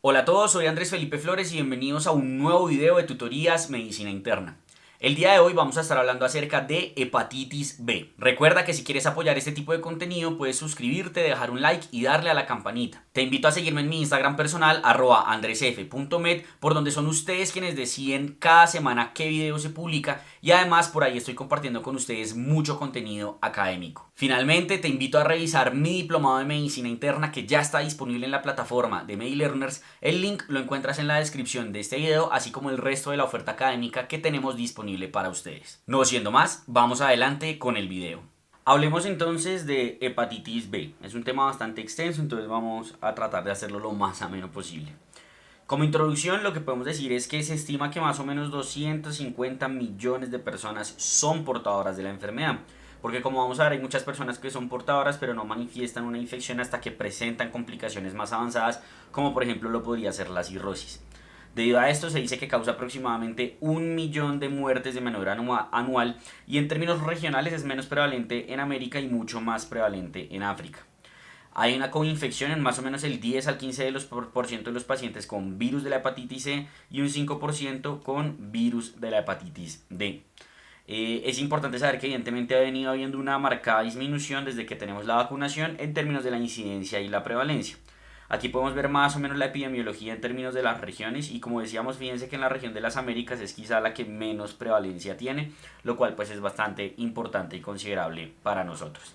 Hola a todos, soy Andrés Felipe Flores y bienvenidos a un nuevo video de tutorías Medicina Interna. El día de hoy vamos a estar hablando acerca de hepatitis B. Recuerda que si quieres apoyar este tipo de contenido puedes suscribirte, dejar un like y darle a la campanita. Te invito a seguirme en mi Instagram personal @andresf.med, por donde son ustedes quienes deciden cada semana qué video se publica y además por ahí estoy compartiendo con ustedes mucho contenido académico. Finalmente te invito a revisar mi diplomado de Medicina Interna que ya está disponible en la plataforma de MediLearners. El link lo encuentras en la descripción de este video, así como el resto de la oferta académica que tenemos disponible para ustedes. No siendo más, vamos adelante con el video. Hablemos entonces de hepatitis B. Es un tema bastante extenso, entonces vamos a tratar de hacerlo lo más ameno posible. Como introducción, lo que podemos decir es que se estima que más o menos 250 millones de personas son portadoras de la enfermedad. Porque como vamos a ver, hay muchas personas que son portadoras pero no manifiestan una infección hasta que presentan complicaciones más avanzadas, como por ejemplo lo podría ser la cirrosis. Debido a esto se dice que causa aproximadamente 1 millón de muertes de manera anual y en términos regionales es menos prevalente en América y mucho más prevalente en África. Hay una coinfección en más o menos el 10 al 15% de los pacientes con virus de la hepatitis C y un 5% con virus de la hepatitis D. Es importante saber que evidentemente ha venido habiendo una marcada disminución desde que tenemos la vacunación en términos de la incidencia y la prevalencia. Aquí podemos ver más o menos la epidemiología en términos de las regiones y como decíamos, fíjense que en la región de las Américas es quizá la que menos prevalencia tiene, lo cual pues es bastante importante y considerable para nosotros.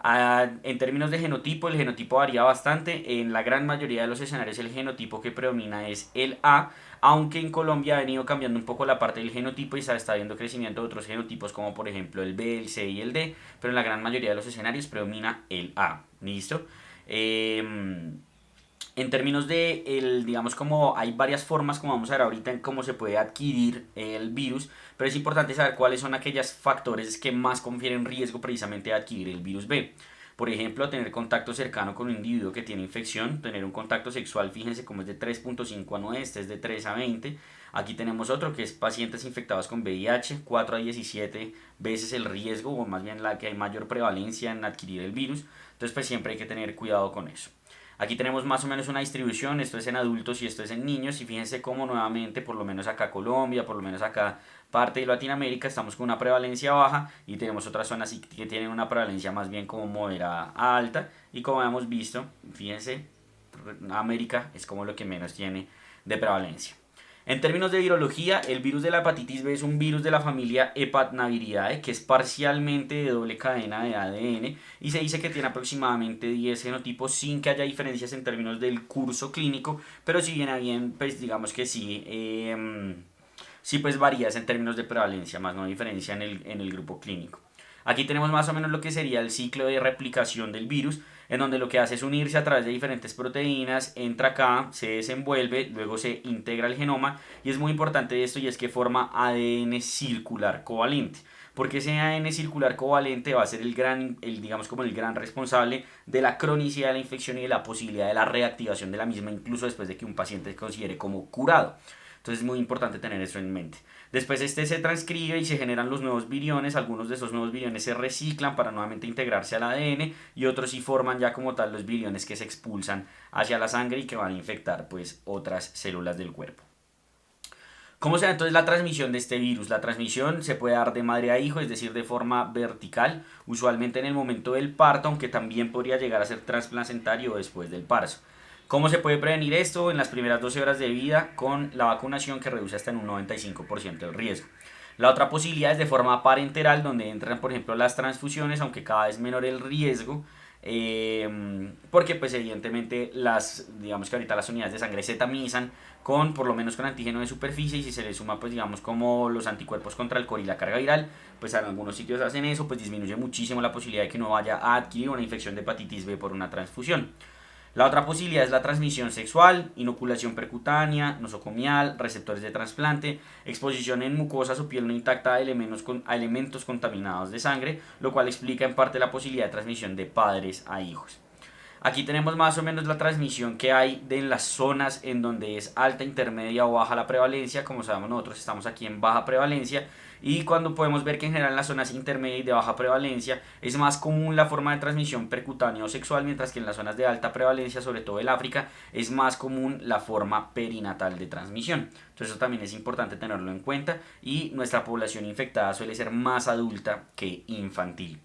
En términos de genotipo, el genotipo varía bastante. En la gran mayoría de los escenarios el genotipo que predomina es el A, aunque en Colombia ha venido cambiando un poco la parte del genotipo y se está viendo crecimiento de otros genotipos como por ejemplo el B, el C y el D, pero en la gran mayoría de los escenarios predomina el A. ¿Listo? En términos de, digamos, como hay varias formas, como vamos a ver ahorita, en cómo se puede adquirir el virus, pero es importante saber cuáles son aquellos factores que más confieren riesgo precisamente de adquirir el virus B. Por ejemplo, tener contacto cercano con un individuo que tiene infección, tener un contacto sexual, fíjense como es de 3.5 a 9, este es de 3 a 20. Aquí tenemos otro que es pacientes infectados con VIH, 4 a 17 veces el riesgo, o más bien la que hay mayor prevalencia en adquirir el virus. Entonces, pues siempre hay que tener cuidado con eso. Aquí tenemos más o menos una distribución, esto es en adultos y esto es en niños y fíjense cómo nuevamente, por lo menos acá Colombia, por lo menos acá parte de Latinoamérica, estamos con una prevalencia baja y tenemos otras zonas que tienen una prevalencia más bien como moderada a alta y como hemos visto, fíjense, América es como lo que menos tiene de prevalencia. En términos de virología, el virus de la hepatitis B es un virus de la familia Hepatnaviridae que es parcialmente de doble cadena de ADN y se dice que tiene aproximadamente 10 genotipos sin que haya diferencias en términos del curso clínico, pero si viene bien, pues digamos que sí, sí pues varías en términos de prevalencia, más no diferencia en el grupo clínico. Aquí tenemos más o menos lo que sería el ciclo de replicación del virus, en donde lo que hace es unirse a través de diferentes proteínas, entra acá, se desenvuelve, luego se integra el genoma y es muy importante esto y es que forma ADN circular covalente. Porque ese ADN circular covalente va a ser digamos como el gran responsable de la cronicidad de la infección y de la posibilidad de la reactivación de la misma, incluso después de que un paciente se considere como curado. Entonces es muy importante tener eso en mente. Después este se transcribe y se generan los nuevos viriones. Algunos de esos nuevos viriones se reciclan para nuevamente integrarse al ADN y otros sí forman ya como tal los viriones que se expulsan hacia la sangre y que van a infectar pues otras células del cuerpo. ¿Cómo se da entonces la transmisión de este virus? La transmisión se puede dar de madre a hijo, es decir, de forma vertical, usualmente en el momento del parto, aunque también podría llegar a ser transplacentario después del parto. ¿Cómo se puede prevenir esto? En las primeras 12 horas de vida con la vacunación que reduce hasta en un 95% el riesgo. La otra posibilidad es de forma parenteral, donde entran por ejemplo las transfusiones, aunque cada vez menor el riesgo, porque pues evidentemente digamos que ahorita las unidades de sangre se tamizan con por lo menos con antígeno de superficie y si se le suma pues digamos como los anticuerpos contra el COVID y la carga viral, pues en algunos sitios hacen eso, pues disminuye muchísimo la posibilidad de que uno vaya a adquirir una infección de hepatitis B por una transfusión. La otra posibilidad es la transmisión sexual, inoculación percutánea, nosocomial, receptores de trasplante, exposición en mucosas o piel no intacta a elementos contaminados de sangre, lo cual explica en parte la posibilidad de transmisión de padres a hijos. Aquí tenemos más o menos la transmisión que hay en las zonas en donde es alta, intermedia o baja la prevalencia. Como sabemos, nosotros estamos aquí en baja prevalencia, y cuando podemos ver que en general en las zonas intermedia y de baja prevalencia es más común la forma de transmisión percutánea o sexual, mientras que en las zonas de alta prevalencia, sobre todo el África, es más común la forma perinatal de transmisión. Entonces eso también es importante tenerlo en cuenta, y nuestra población infectada suele ser más adulta que infantil.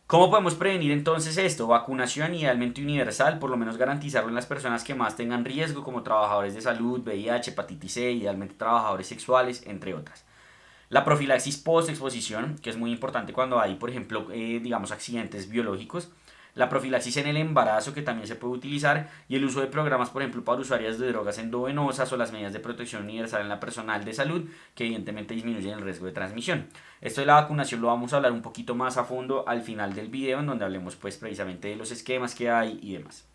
¿Cómo podemos prevenir entonces esto? Vacunación idealmente universal, por lo menos garantizarlo en las personas que más tengan riesgo, como trabajadores de salud, VIH, hepatitis C, idealmente trabajadores sexuales, entre otras. La profilaxis post-exposición, que es muy importante cuando hay, por ejemplo, digamos, accidentes biológicos. La profilaxis en el embarazo, que también se puede utilizar, y el uso de programas, por ejemplo, para usuarias de drogas endovenosas, o las medidas de protección universal en la personal de salud, que evidentemente disminuyen el riesgo de transmisión. Esto de la vacunación lo vamos a hablar un poquito más a fondo al final del video, en donde hablemos pues precisamente de los esquemas que hay y demás.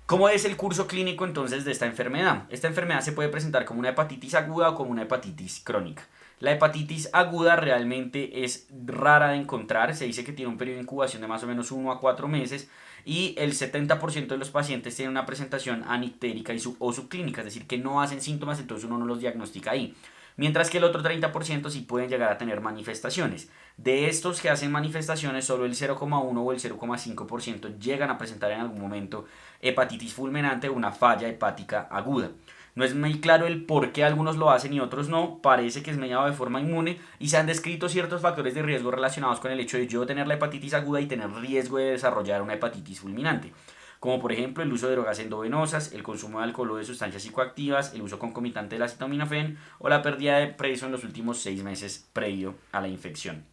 ¿Cómo es el curso clínico entonces de esta enfermedad? Esta enfermedad se puede presentar como una hepatitis aguda o como una hepatitis crónica. La hepatitis aguda realmente es rara de encontrar, se dice que tiene un periodo de incubación de más o menos 1 a 4 meses, y el 70% de los pacientes tienen una presentación anictérica o subclínica, es decir, que no hacen síntomas, entonces uno no los diagnostica ahí. Mientras que el otro 30% sí pueden llegar a tener manifestaciones. De estos que hacen manifestaciones, solo el 0,1 o el 0,5% llegan a presentar en algún momento hepatitis fulminante o una falla hepática aguda. No es muy claro el por qué algunos lo hacen y otros no, parece que es mediado de forma inmune, y se han descrito ciertos factores de riesgo relacionados con el hecho de yo tener la hepatitis aguda y tener riesgo de desarrollar una hepatitis fulminante, como por ejemplo el uso de drogas endovenosas, el consumo de alcohol o de sustancias psicoactivas, el uso concomitante de la acetaminofén o la pérdida de peso en los últimos 6 meses previo a la infección.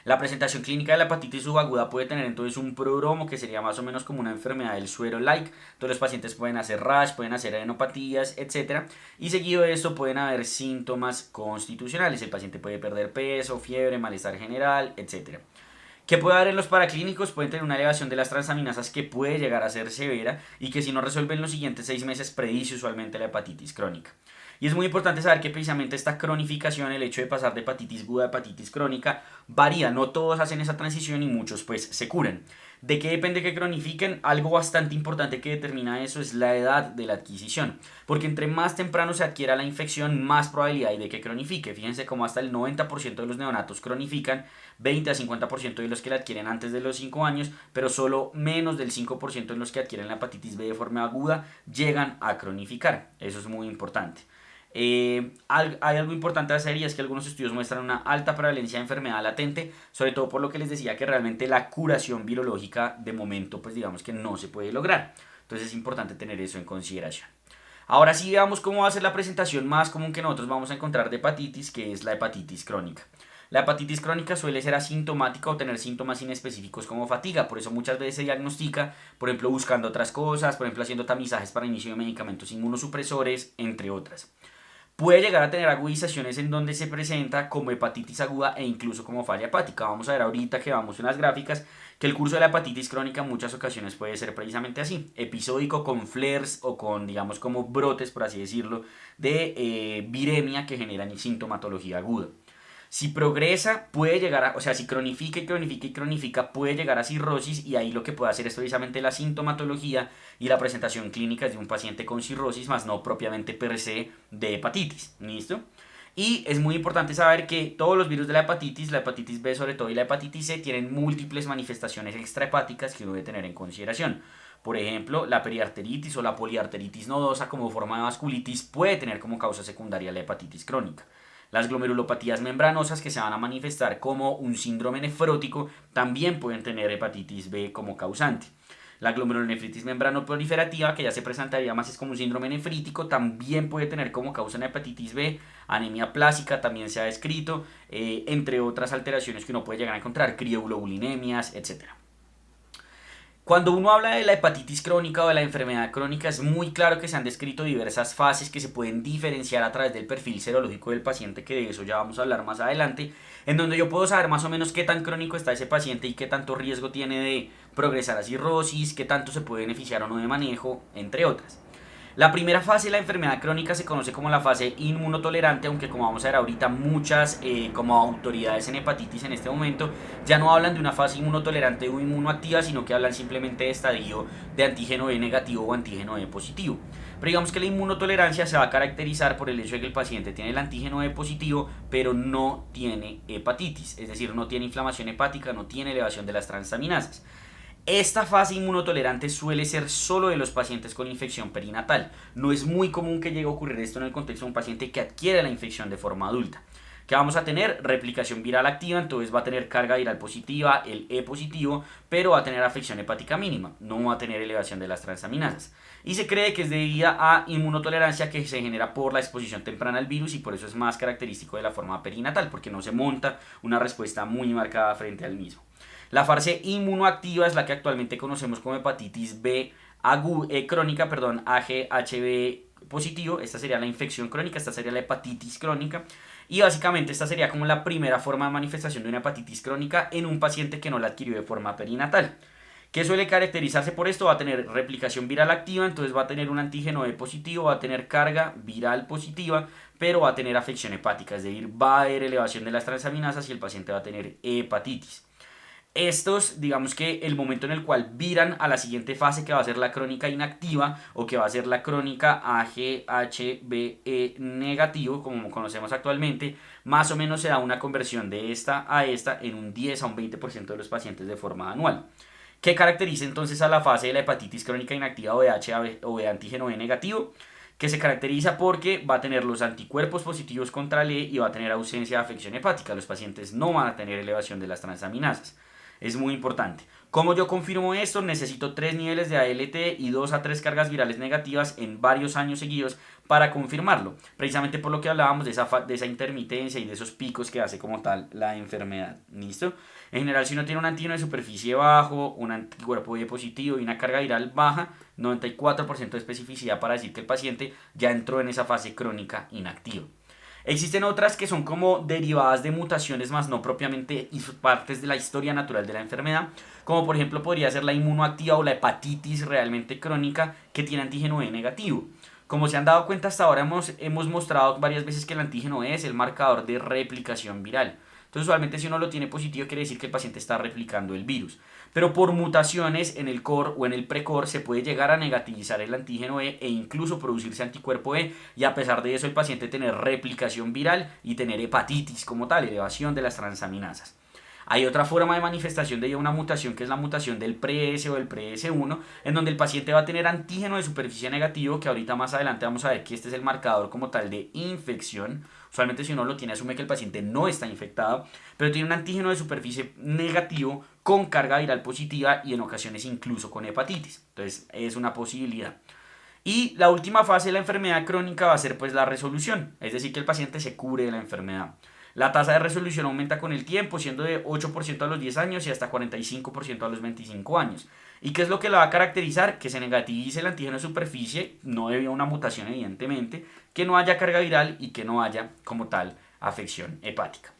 La presentación clínica de la hepatitis subaguda puede tener entonces un prodromo, que sería más o menos como una enfermedad del suero-like. Entonces los pacientes pueden hacer rash, pueden hacer adenopatías, etc. Y seguido de esto pueden haber síntomas constitucionales. El paciente puede perder peso, fiebre, malestar general, etc. ¿Qué puede haber en los paraclínicos? Pueden tener una elevación de las transaminasas que puede llegar a ser severa, y que si no resuelven los siguientes 6 meses predice usualmente la hepatitis crónica. Y es muy importante saber que precisamente esta cronificación, el hecho de pasar de hepatitis aguda a hepatitis crónica, varía. No todos hacen esa transición y muchos pues se curan. ¿De qué depende que cronifiquen? Algo bastante importante que determina eso es la edad de la adquisición. Porque entre más temprano se adquiera la infección, más probabilidad hay de que cronifique. Fíjense cómo hasta el 90% de los neonatos cronifican, 20 a 50% de los que la adquieren antes de los 5 años, pero solo menos del 5% de los que adquieren la hepatitis B de forma aguda llegan a cronificar. Eso es muy importante. Hay algo importante a hacer, y es que algunos estudios muestran una alta prevalencia de enfermedad latente, sobre todo por lo que les decía que realmente la curación virológica de momento pues digamos que no se puede lograr. Entonces es importante tener eso en consideración. Ahora sí, veamos cómo va a ser la presentación más común que nosotros vamos a encontrar de hepatitis, que es la hepatitis crónica. La hepatitis crónica suele ser asintomática o tener síntomas inespecíficos como fatiga, por eso muchas veces se diagnostica, por ejemplo, buscando otras cosas, por ejemplo, haciendo tamizajes para inicio de medicamentos inmunosupresores, entre otras. Puede llegar a tener agudizaciones en donde se presenta como hepatitis aguda e incluso como falla hepática. Vamos a ver ahorita que vamos en las gráficas que el curso de la hepatitis crónica en muchas ocasiones puede ser precisamente así, episódico, con flares o con, digamos, como brotes, por así decirlo, de viremia que generan sintomatología aguda. Si progresa, puede llegar a, o sea, si cronifica y cronifica y cronifica, puede llegar a cirrosis, y ahí lo que puede hacer es precisamente la sintomatología y la presentación clínica de un paciente con cirrosis, más no propiamente per se de hepatitis. ¿Listo? Y es muy importante saber que todos los virus de la hepatitis B sobre todo y la hepatitis C, tienen múltiples manifestaciones extrahepáticas que uno debe tener en consideración. Por ejemplo, la periarteritis o la poliarteritis nodosa como forma de vasculitis puede tener como causa secundaria la hepatitis crónica. Las glomerulopatías membranosas, que se van a manifestar como un síndrome nefrótico, también pueden tener hepatitis B como causante. La glomerulonefritis membranoproliferativa, que ya se presentaría más es como un síndrome nefrítico, también puede tener como causa una hepatitis B. Anemia plásica también se ha descrito, entre otras alteraciones que uno puede llegar a encontrar, crioglobulinemias, etc. Cuando uno habla de la hepatitis crónica o de la enfermedad crónica, es muy claro que se han descrito diversas fases que se pueden diferenciar a través del perfil serológico del paciente, que de eso ya vamos a hablar más adelante, en donde yo puedo saber más o menos qué tan crónico está ese paciente y qué tanto riesgo tiene de progresar a cirrosis, qué tanto se puede beneficiar o no de manejo, entre otras. La primera fase de la enfermedad crónica se conoce como la fase inmunotolerante, aunque como vamos a ver ahorita muchas como autoridades en hepatitis en este momento ya no hablan de una fase inmunotolerante o inmunoactiva, sino que hablan simplemente de estadio de antígeno B negativo o antígeno B positivo. Pero digamos que la inmunotolerancia se va a caracterizar por el hecho de que el paciente tiene el antígeno B positivo, pero no tiene hepatitis, es decir, no tiene inflamación hepática, no tiene elevación de las transaminasas. Esta fase inmunotolerante suele ser solo de los pacientes con infección perinatal. No es muy común que llegue a ocurrir esto en el contexto de un paciente que adquiere la infección de forma adulta. ¿Qué vamos a tener? Replicación viral activa, entonces va a tener carga viral positiva, el E positivo, pero va a tener afección hepática mínima, no va a tener elevación de las transaminasas. Y se cree que es debida a inmunotolerancia que se genera por la exposición temprana al virus y por eso es más característico de la forma perinatal, porque no se monta una respuesta muy marcada frente al mismo. La fase inmunoactiva es la que actualmente conocemos como hepatitis B crónica, AGHB positivo. Esta sería la infección crónica, esta sería la hepatitis crónica. Y básicamente esta sería como la primera forma de manifestación de una hepatitis crónica en un paciente que no la adquirió de forma perinatal. ¿Qué suele caracterizarse por esto? Va a tener replicación viral activa, entonces va a tener un antígeno B positivo, va a tener carga viral positiva, pero va a tener afección hepática, es decir, va a haber elevación de las transaminasas y el paciente va a tener hepatitis. Estos, digamos que el momento en el cual viran a la siguiente fase, que va a ser la crónica inactiva o que va a ser la crónica AGHBE negativo, como conocemos actualmente, más o menos se da una conversión de esta a esta en un 10 a un 20% de los pacientes de forma anual. ¿Qué caracteriza entonces a la fase de la hepatitis crónica inactiva o de antígeno B negativo? Que se caracteriza porque va a tener los anticuerpos positivos contra el E y va a tener ausencia de afección hepática. Los pacientes no van a tener elevación de las transaminasas. Es muy importante. ¿Cómo yo confirmo esto? Necesito 3 niveles de ALT y 2 a 3 cargas virales negativas en varios años seguidos para confirmarlo. Precisamente por lo que hablábamos de esa intermitencia y de esos picos que hace como tal la enfermedad. ¿Listo? En general, si uno tiene un antígeno de superficie bajo, un anticuerpo B positivo y una carga viral baja, 94% de especificidad para decir que el paciente ya entró en esa fase crónica inactiva. Existen otras que son como derivadas de mutaciones más no propiamente partes de la historia natural de la enfermedad, como por ejemplo podría ser la inmunoactiva o la hepatitis realmente crónica que tiene antígeno E negativo. Como se han dado cuenta hasta ahora hemos mostrado varias veces que el antígeno E es el marcador de replicación viral. Entonces usualmente si uno lo tiene positivo quiere decir que el paciente está replicando el virus. Pero por mutaciones en el core o en el precore se puede llegar a negativizar el antígeno E e incluso producirse anticuerpo E y a pesar de eso el paciente tener replicación viral y tener hepatitis como tal, elevación de las transaminasas. Hay otra forma de manifestación de una mutación que es la mutación del pre-S o del pre-S1, en donde el paciente va a tener antígeno de superficie negativo, que ahorita más adelante vamos a ver que este es el marcador como tal de infección. Usualmente si uno lo tiene asume que el paciente no está infectado, pero tiene un antígeno de superficie negativo con carga viral positiva y en ocasiones incluso con hepatitis. Entonces es una posibilidad. Y la última fase de la enfermedad crónica va a ser pues la resolución, es decir que el paciente se cure de la enfermedad. La tasa de resolución aumenta con el tiempo, siendo de 8% a los 10 años y hasta 45% a los 25 años. ¿Y qué es lo que la va a caracterizar? Que se negativice el antígeno de superficie, no debido a una mutación evidentemente, que no haya carga viral y que no haya como tal afección hepática.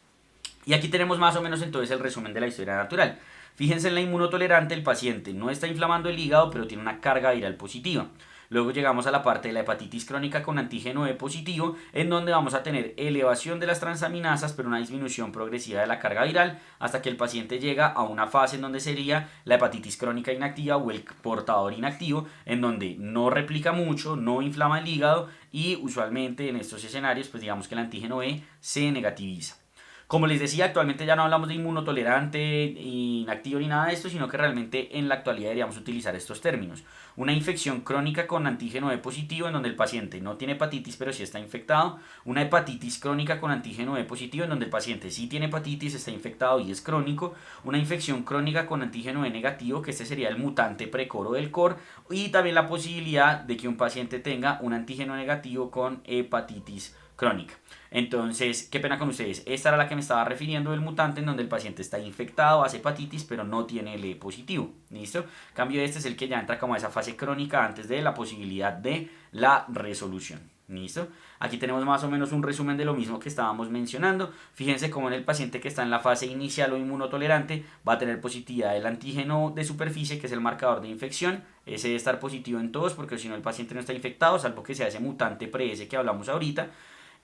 Y aquí tenemos más o menos entonces el resumen de la historia natural. Fíjense en la inmunotolerante, el paciente no está inflamando el hígado, pero tiene una carga viral positiva. Luego llegamos a la parte de la hepatitis crónica con antígeno E positivo, en donde vamos a tener elevación de las transaminasas, pero una disminución progresiva de la carga viral, hasta que el paciente llega a una fase en donde sería la hepatitis crónica inactiva o el portador inactivo, en donde no replica mucho, no inflama el hígado y usualmente en estos escenarios, pues digamos que el antígeno E se negativiza. Como les decía, actualmente ya no hablamos de inmunotolerante, inactivo ni nada de esto, sino que realmente en la actualidad deberíamos utilizar estos términos. Una infección crónica con antígeno E positivo en donde el paciente no tiene hepatitis pero sí está infectado. Una hepatitis crónica con antígeno E positivo en donde el paciente sí tiene hepatitis, está infectado y es crónico. Una infección crónica con antígeno E negativo, que este sería el mutante precoro del core. Y también la posibilidad de que un paciente tenga un antígeno negativo con hepatitis crónica. Entonces, qué pena con ustedes. Esta era la que me estaba refiriendo del mutante en donde el paciente está infectado, hace hepatitis, pero no tiene el E positivo. ¿Listo? En cambio, este es el que ya entra como a esa fase crónica antes de la posibilidad de la resolución. ¿Listo? Aquí tenemos más o menos un resumen de lo mismo que estábamos mencionando. Fíjense cómo en el paciente que está en la fase inicial o inmunotolerante va a tener positividad del antígeno de superficie, que es el marcador de infección. Ese debe estar positivo en todos, porque si no el paciente no está infectado, salvo que sea ese mutante pre-S que hablamos ahorita.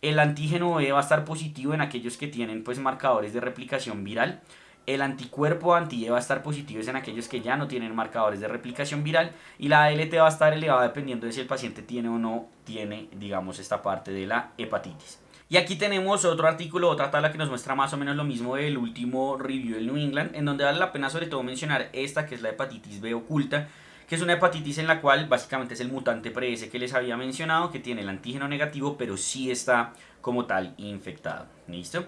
El antígeno B va a estar positivo en aquellos que tienen pues marcadores de replicación viral. El anticuerpo anti-E va a estar positivo en aquellos que ya no tienen marcadores de replicación viral, y la ALT va a estar elevada dependiendo de si el paciente tiene o no tiene, digamos, esta parte de la hepatitis. Y aquí tenemos otro artículo, otra tabla que nos muestra más o menos lo mismo del último review del New England, en donde vale la pena sobre todo mencionar esta, que es la hepatitis B oculta, que es una hepatitis en la cual básicamente es el mutante pre-S que les había mencionado, que tiene el antígeno negativo, pero sí está como tal infectado. ¿Listo?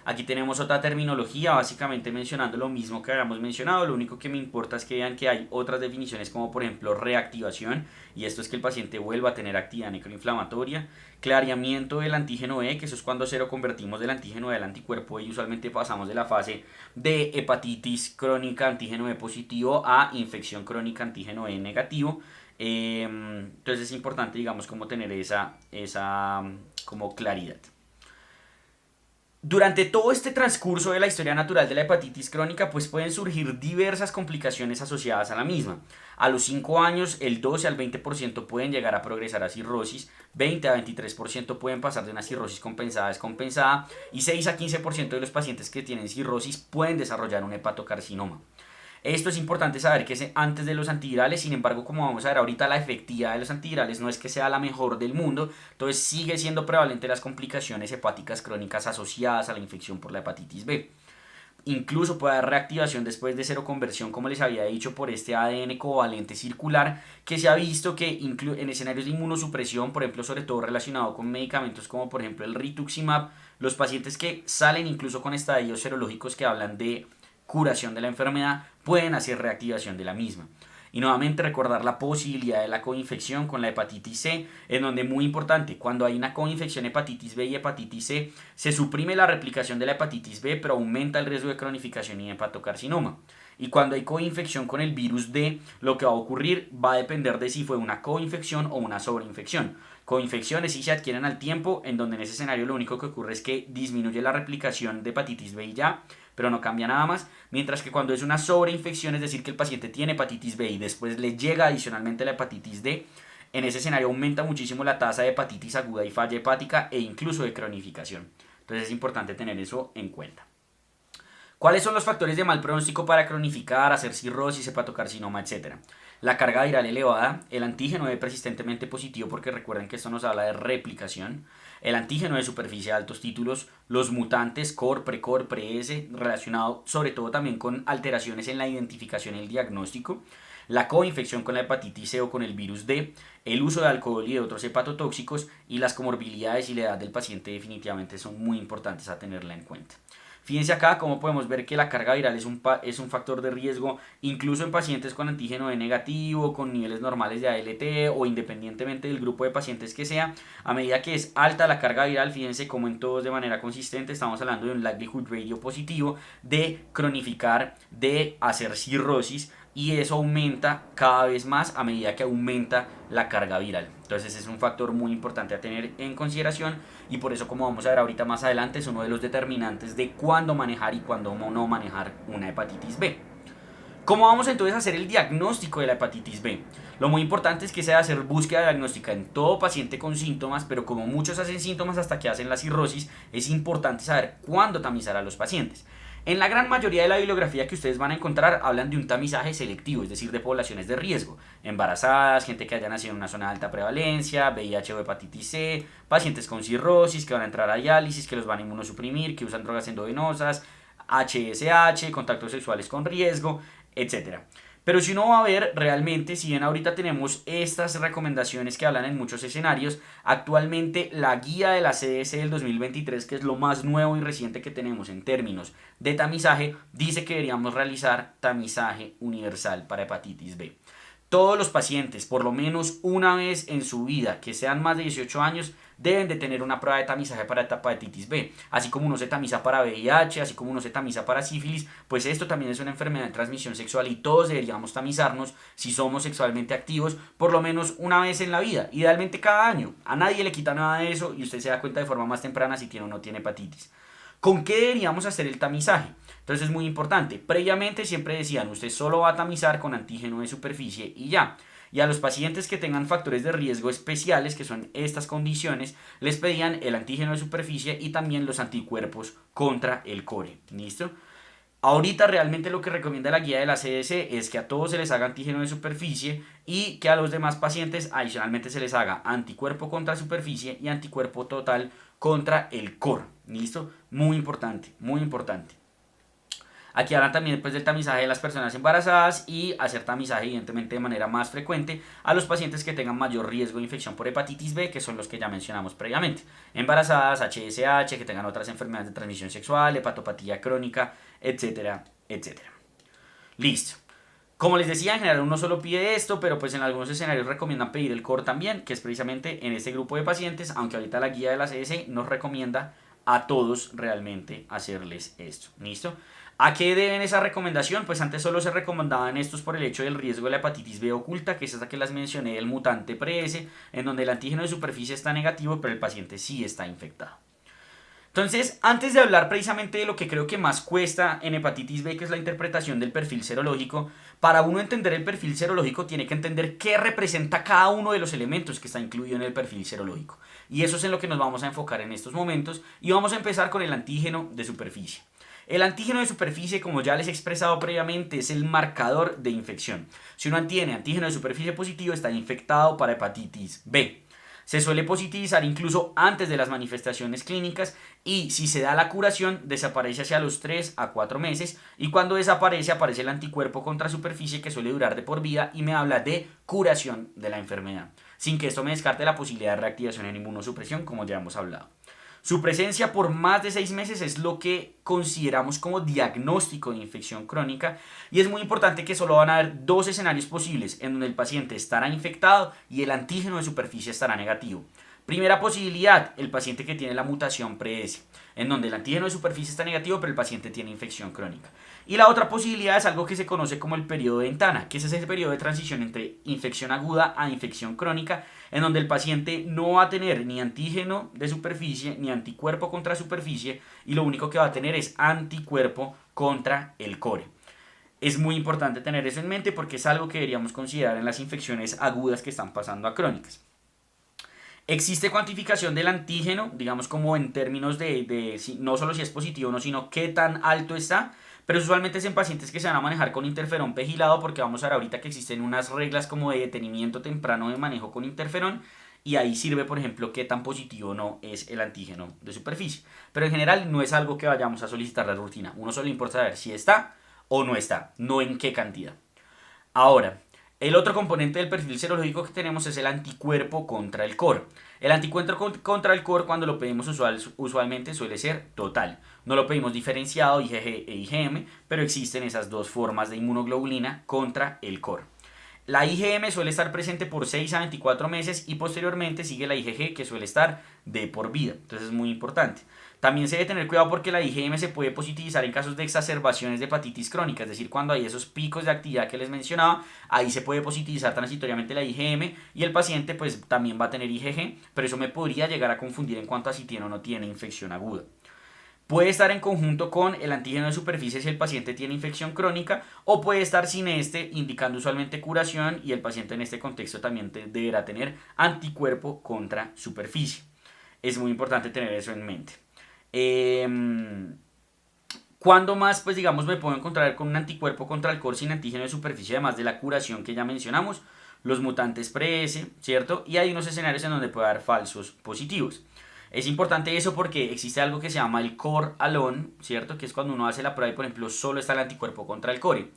Aquí tenemos otra terminología, básicamente mencionando lo mismo que habíamos mencionado. Lo único que me importa es que vean que hay otras definiciones, como por ejemplo reactivación, y esto es que el paciente vuelva a tener actividad necroinflamatoria. Clareamiento del antígeno E, que eso es cuando convertimos del antígeno E al anticuerpo E, y usualmente pasamos de la fase de hepatitis crónica antígeno E positivo a infección crónica antígeno E negativo. Entonces es importante, digamos, como tener esa como claridad. Durante todo este transcurso de la historia natural de la hepatitis crónica, pues pueden surgir diversas complicaciones asociadas a la misma. A los 5 años, el 12 al 20% pueden llegar a progresar a cirrosis, 20 a 23% pueden pasar de una cirrosis compensada a descompensada, y 6 a 15% de los pacientes que tienen cirrosis pueden desarrollar un hepatocarcinoma. Esto es importante saber que es antes de los antivirales. Sin embargo, como vamos a ver ahorita, la efectividad de los antivirales no es que sea la mejor del mundo, entonces sigue siendo prevalente las complicaciones hepáticas crónicas asociadas a la infección por la hepatitis B. Incluso puede haber reactivación después de seroconversión, como les había dicho, por este ADN covalente circular, que se ha visto que en escenarios de inmunosupresión, por ejemplo, sobre todo relacionado con medicamentos como por ejemplo el rituximab, los pacientes que salen incluso con estadios serológicos que hablan de curación de la enfermedad pueden hacer reactivación de la misma. Y nuevamente recordar la posibilidad de la coinfección con la hepatitis C, en donde muy importante, cuando hay una coinfección hepatitis B y hepatitis C, se suprime la replicación de la hepatitis B, pero aumenta el riesgo de cronificación y hepatocarcinoma. Y cuando hay coinfección con el virus D, lo que va a ocurrir va a depender de si fue una coinfección o una sobreinfección. Coinfecciones sí se adquieren al tiempo, en donde en ese escenario lo único que ocurre es que disminuye la replicación de hepatitis B y ya, pero no cambia nada más. Mientras que cuando es una sobreinfección, es decir, que el paciente tiene hepatitis B y después le llega adicionalmente la hepatitis D, en ese escenario aumenta muchísimo la tasa de hepatitis aguda y falla hepática e incluso de cronificación. Entonces es importante tener eso en cuenta. ¿Cuáles son los factores de mal pronóstico para cronificar, hacer cirrosis, hepatocarcinoma, etcétera? La carga viral elevada, el antígeno E persistentemente positivo, porque recuerden que esto nos habla de replicación, el antígeno de superficie de altos títulos, los mutantes COR, PRECOR, PRE-S, relacionado sobre todo también con alteraciones en la identificación y el diagnóstico, la coinfección con la hepatitis C o con el virus D, el uso de alcohol y de otros hepatotóxicos, y las comorbilidades y la edad del paciente definitivamente son muy importantes a tenerla en cuenta. Fíjense acá cómo podemos ver que la carga viral es un factor de riesgo incluso en pacientes con antígeno E negativo, con niveles normales de ALT o independientemente del grupo de pacientes que sea. A medida que es alta la carga viral, fíjense cómo en todos de manera consistente estamos hablando de un likelihood ratio positivo de cronificar, de hacer cirrosis, y eso aumenta cada vez más a medida que aumenta la carga viral. Entonces es un factor muy importante a tener en consideración, y por eso, como vamos a ver ahorita más adelante, es uno de los determinantes de cuándo manejar y cuándo no manejar una hepatitis B. ¿Cómo vamos entonces a hacer el diagnóstico de la hepatitis B? Lo muy importante es que se debe hacer búsqueda diagnóstica en todo paciente con síntomas, pero como muchos hacen síntomas hasta que hacen la cirrosis, es importante saber cuándo tamizar a los pacientes. En la gran mayoría de la bibliografía que ustedes van a encontrar hablan de un tamizaje selectivo, es decir, de poblaciones de riesgo, embarazadas, gente que haya nacido en una zona de alta prevalencia, VIH o hepatitis C, pacientes con cirrosis que van a entrar a diálisis, que los van a inmunosuprimir, que usan drogas endovenosas, HSH, contactos sexuales con riesgo, etc. Pero si uno va a ver realmente, si bien ahorita tenemos estas recomendaciones que hablan en muchos escenarios, actualmente la guía de la CDC del 2023, que es lo más nuevo y reciente que tenemos en términos de tamizaje, dice que deberíamos realizar tamizaje universal para hepatitis B. todos los pacientes, por lo menos una vez en su vida, que sean más de 18 años, deben de tener una prueba de tamizaje para hepatitis B. Así como uno se tamiza para VIH, así como uno se tamiza para sífilis, pues esto también es una enfermedad de transmisión sexual y todos deberíamos tamizarnos si somos sexualmente activos por lo menos una vez en la vida, idealmente cada año. A nadie le quita nada de eso y usted se da cuenta de forma más temprana si tiene o no tiene hepatitis. ¿Con qué deberíamos hacer el tamizaje? Entonces es muy importante. Previamente siempre decían, usted solo va a tamizar con antígeno de superficie y ya. Y a los pacientes que tengan factores de riesgo especiales, que son estas condiciones, les pedían el antígeno de superficie y también los anticuerpos contra el core. ¿Listo? Ahorita realmente lo que recomienda la guía de la CDC es que a todos se les haga antígeno de superficie y que a los demás pacientes adicionalmente se les haga anticuerpo contra superficie y anticuerpo total contra el core. ¿Listo? Muy importante, muy importante. Aquí hablan también pues, del tamizaje de las personas embarazadas y hacer tamizaje evidentemente de manera más frecuente a los pacientes que tengan mayor riesgo de infección por hepatitis B, que son los que ya mencionamos previamente. Embarazadas, HSH, que tengan otras enfermedades de transmisión sexual, hepatopatía crónica, etcétera, etcétera. Listo. Como les decía, en general uno solo pide esto, pero pues en algunos escenarios recomiendan pedir el core también, que es precisamente en este grupo de pacientes, aunque ahorita la guía de la CDC nos recomienda a todos realmente hacerles esto. ¿Listo? ¿A qué deben esa recomendación? Pues antes solo se recomendaban estos por el hecho del riesgo de la hepatitis B oculta, que es esa que las mencioné, el mutante pre-S, en donde el antígeno de superficie está negativo, pero el paciente sí está infectado. Entonces, antes de hablar precisamente de lo que creo que más cuesta en hepatitis B, que es la interpretación del perfil serológico, para uno entender el perfil serológico tiene que entender qué representa cada uno de los elementos que está incluido en el perfil serológico. Y eso es en lo que nos vamos a enfocar en estos momentos y vamos a empezar con el antígeno de superficie. El antígeno de superficie, como ya les he expresado previamente, es el marcador de infección. Si uno tiene antígeno de superficie positivo, está infectado para hepatitis B. Se suele positivizar incluso antes de las manifestaciones clínicas y si se da la curación desaparece hacia los 3 a 4 meses y cuando desaparece aparece el anticuerpo contra superficie que suele durar de por vida y me habla de curación de la enfermedad, sin que esto me descarte la posibilidad de reactivación en inmunosupresión como ya hemos hablado. Su presencia por más de 6 meses es lo que consideramos como diagnóstico de infección crónica y es muy importante que solo van a haber dos escenarios posibles en donde el paciente estará infectado y el antígeno de superficie estará negativo. Primera posibilidad, el paciente que tiene la mutación pre-S, en donde el antígeno de superficie está negativo pero el paciente tiene infección crónica. Y la otra posibilidad es algo que se conoce como el periodo de ventana, que es ese periodo de transición entre infección aguda a infección crónica, en donde el paciente no va a tener ni antígeno de superficie ni anticuerpo contra superficie y lo único que va a tener es anticuerpo contra el core. Es muy importante tener eso en mente porque es algo que deberíamos considerar en las infecciones agudas que están pasando a crónicas. Existe cuantificación del antígeno, digamos como en términos de no solo si es positivo o no, sino qué tan alto está, pero usualmente es en pacientes que se van a manejar con interferón pegilado porque vamos a ver ahorita que existen unas reglas como de detenimiento temprano de manejo con interferón y ahí sirve por ejemplo qué tan positivo o no es el antígeno de superficie. Pero en general no es algo que vayamos a solicitar de rutina, uno solo importa saber si está o no está, no en qué cantidad. Ahora, el otro componente del perfil serológico que tenemos es el anticuerpo contra el core. El anticuerpo contra el core cuando lo pedimos usualmente suele ser total. No lo pedimos diferenciado, IgG e IgM, pero existen esas dos formas de inmunoglobulina contra el core. La IgM suele estar presente por 6 a 24 meses y posteriormente sigue la IgG que suele estar de por vida. Entonces es muy importante. También se debe tener cuidado porque la IgM se puede positivizar en casos de exacerbaciones de hepatitis crónica, es decir, cuando hay esos picos de actividad que les mencionaba, ahí se puede positivizar transitoriamente la IgM y el paciente pues también va a tener IgG, pero eso me podría llegar a confundir en cuanto a si tiene o no tiene infección aguda. Puede estar en conjunto con el antígeno de superficie si el paciente tiene infección crónica o puede estar sin este, indicando usualmente curación y el paciente en este contexto también deberá tener anticuerpo contra superficie. Es muy importante tener eso en mente. ¿Cuándo más, pues digamos, me puedo encontrar con un anticuerpo contra el core sin antígeno de superficie, además de la curación que ya mencionamos? Los mutantes pre-S, ¿cierto? Y hay unos escenarios en donde puede haber falsos positivos. Es importante eso porque existe algo que se llama el core alone, ¿cierto? Que es cuando uno hace la prueba y, por ejemplo, solo está el anticuerpo contra el core.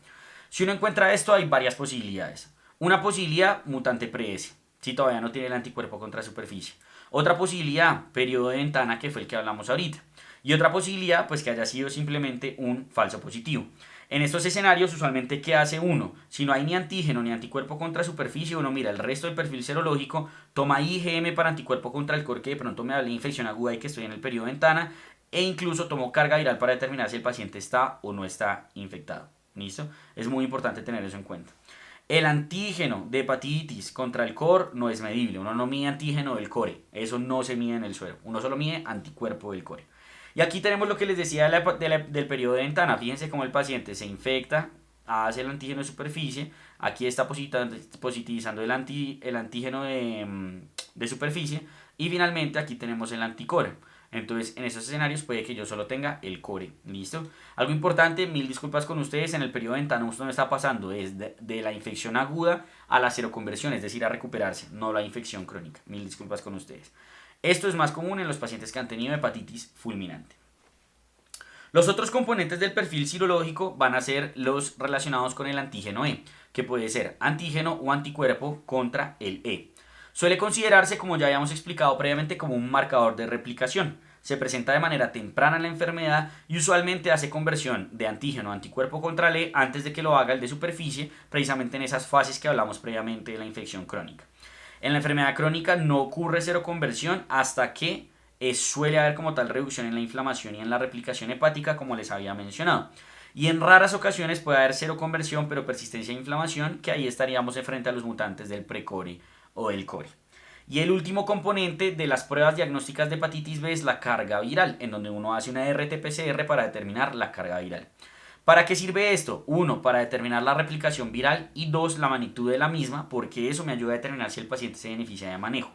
Si uno encuentra esto, hay varias posibilidades. Una posibilidad, mutante pre-S, si todavía no tiene el anticuerpo contra superficie. Otra posibilidad, periodo de ventana, que fue el que hablamos ahorita. Y otra posibilidad, pues que haya sido simplemente un falso positivo. En estos escenarios, usualmente, ¿qué hace uno? Si no hay ni antígeno ni anticuerpo contra superficie, uno mira el resto del perfil serológico, toma IgM para anticuerpo contra el core, que de pronto me da la infección aguda y que estoy en el periodo de ventana, e incluso tomo carga viral para determinar si el paciente está o no está infectado. ¿Listo? Es muy importante tener eso en cuenta. El antígeno de hepatitis contra el core no es medible. Uno no mide antígeno del core. Eso no se mide en el suero. Uno solo mide anticuerpo del core. Y aquí tenemos lo que les decía del periodo de ventana. Fíjense cómo el paciente se infecta, hace el antígeno de superficie. Aquí está positivizando el antígeno de superficie. Y finalmente aquí tenemos el anticore. Entonces, en esos escenarios puede que yo solo tenga el core. ¿Listo? Algo importante, mil disculpas con ustedes, en el periodo de ventana esto no está pasando, es de la infección aguda a la seroconversión, es decir, a recuperarse, no la infección crónica. Mil disculpas con ustedes. Esto es más común en los pacientes que han tenido hepatitis fulminante. Los otros componentes del perfil serológico van a ser los relacionados con el antígeno E, que puede ser antígeno o anticuerpo contra el E. Suele considerarse, como ya habíamos explicado previamente, como un marcador de replicación. Se presenta de manera temprana en la enfermedad y usualmente hace conversión de antígeno a anticuerpo contra el E antes de que lo haga el de superficie, precisamente en esas fases que hablamos previamente de la infección crónica. En la enfermedad crónica no ocurre seroconversión hasta que suele haber como tal reducción en la inflamación y en la replicación hepática, como les había mencionado. Y en raras ocasiones puede haber seroconversión, pero persistencia e inflamación, que ahí estaríamos de frente a los mutantes del precore o del core. Y el último componente de las pruebas diagnósticas de hepatitis B es la carga viral, en donde uno hace una RT-PCR para determinar la carga viral. ¿Para qué sirve esto? 1, para determinar la replicación viral y 2, la magnitud de la misma, porque eso me ayuda a determinar si el paciente se beneficia de manejo.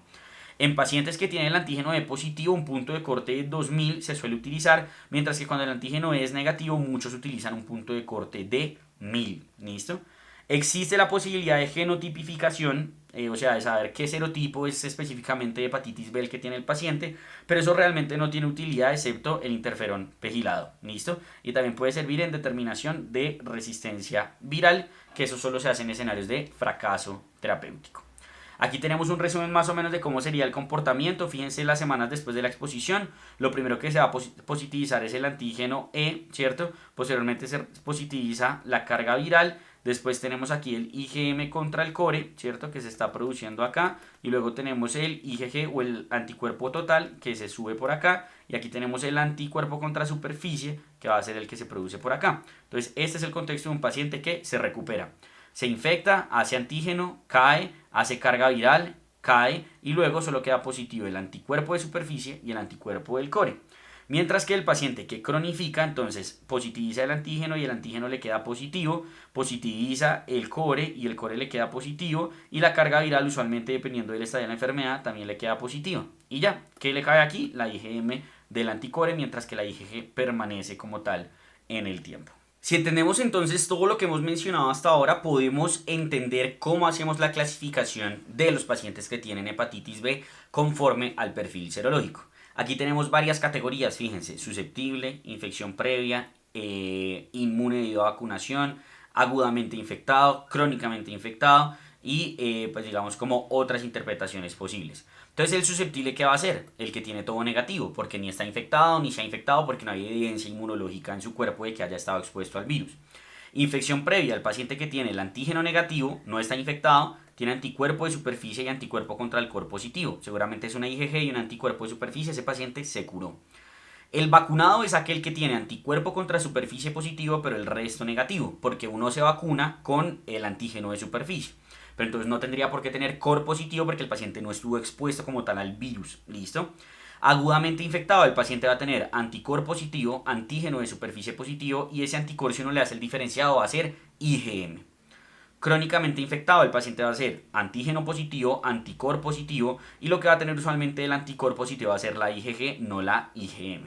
En pacientes que tienen el antígeno E positivo, un punto de corte de 2000 se suele utilizar, mientras que cuando el antígeno E es negativo, muchos utilizan un punto de corte de 1000. ¿Listo? Existe la posibilidad de genotipificación, o sea, de saber qué serotipo es específicamente de hepatitis B el que tiene el paciente, pero eso realmente no tiene utilidad excepto el interferón pegilado, ¿listo? Y también puede servir en determinación de resistencia viral, que eso solo se hace en escenarios de fracaso terapéutico. Aquí tenemos un resumen más o menos de cómo sería el comportamiento. Fíjense las semanas después de la exposición. Lo primero que se va a positivizar es el antígeno E, ¿cierto? Posteriormente se positiviza la carga viral. Después tenemos aquí el IgM contra el core, ¿cierto? Que se está produciendo acá. Y luego tenemos el IgG o el anticuerpo total que se sube por acá. Y aquí tenemos el anticuerpo contra superficie que va a ser el que se produce por acá. Entonces este es el contexto de un paciente que se recupera. Se infecta, hace antígeno, cae, hace carga viral, cae y luego solo queda positivo el anticuerpo de superficie y el anticuerpo del core. Mientras que el paciente que cronifica, entonces positiviza el antígeno y el antígeno le queda positivo, positiviza el core y el core le queda positivo y la carga viral usualmente dependiendo del estadio de la enfermedad también le queda positivo. Y ya, ¿qué le cae aquí? La IgM del anticore mientras que la IgG permanece como tal en el tiempo. Si entendemos entonces todo lo que hemos mencionado hasta ahora, podemos entender cómo hacemos la clasificación de los pacientes que tienen hepatitis B conforme al perfil serológico. Aquí tenemos varias categorías, fíjense, susceptible, infección previa, inmune debido a vacunación, agudamente infectado, crónicamente infectado y pues digamos como otras interpretaciones posibles. Entonces el susceptible, ¿qué va a hacer? El que tiene todo negativo, porque ni está infectado ni se ha infectado, porque no hay evidencia inmunológica en su cuerpo de que haya estado expuesto al virus. Infección previa, el paciente que tiene el antígeno negativo, no está infectado, tiene anticuerpo de superficie y anticuerpo contra el core positivo. Seguramente es una IgG y un anticuerpo de superficie, ese paciente se curó. El vacunado es aquel que tiene anticuerpo contra superficie positivo, pero el resto negativo, porque uno se vacuna con el antígeno de superficie. Pero entonces no tendría por qué tener core positivo porque el paciente no estuvo expuesto como tal al virus. ¿Listo? Agudamente infectado, el paciente va a tener anticuerpo positivo, antígeno de superficie positivo y ese anticuerpo, si uno le hace el diferenciado, va a ser IgM. Crónicamente infectado, el paciente va a ser antígeno positivo, anticor positivo y lo que va a tener usualmente el anticor positivo va a ser la IgG, no la IgM.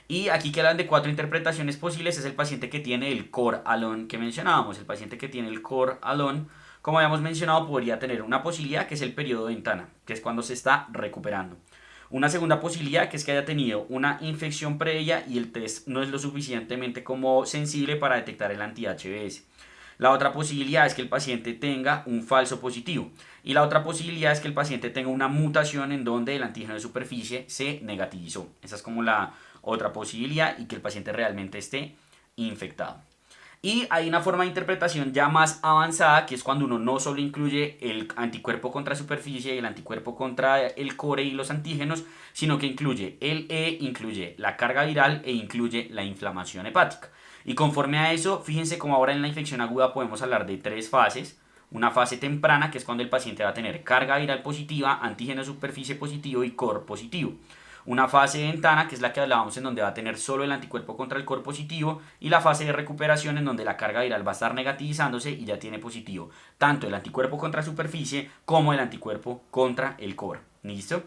Y aquí que hablan de 4 interpretaciones posibles es el paciente que tiene el core alone que mencionábamos. El paciente que tiene el core alone, como habíamos mencionado, podría tener una posibilidad que es el periodo de ventana, que es cuando se está recuperando. Una segunda posibilidad que es que haya tenido una infección previa y el test no es lo suficientemente como sensible para detectar el anti-HBs. La otra posibilidad es que el paciente tenga un falso positivo. Y la otra posibilidad es que el paciente tenga una mutación en donde el antígeno de superficie se negativizó. Esa es como la otra posibilidad y que el paciente realmente esté infectado. Y hay una forma de interpretación ya más avanzada, que es cuando uno no solo incluye el anticuerpo contra superficie y el anticuerpo contra el core y los antígenos, sino que incluye el E, incluye la carga viral e incluye la inflamación hepática. Y conforme a eso, fíjense cómo ahora en la infección aguda podemos hablar de tres fases. Una fase temprana, que es cuando el paciente va a tener carga viral positiva, antígeno superficie positivo y core positivo. Una fase de ventana, que es la que hablábamos, en donde va a tener solo el anticuerpo contra el core positivo, y la fase de recuperación, en donde la carga viral va a estar negativizándose y ya tiene positivo tanto el anticuerpo contra superficie como el anticuerpo contra el core. ¿Listo?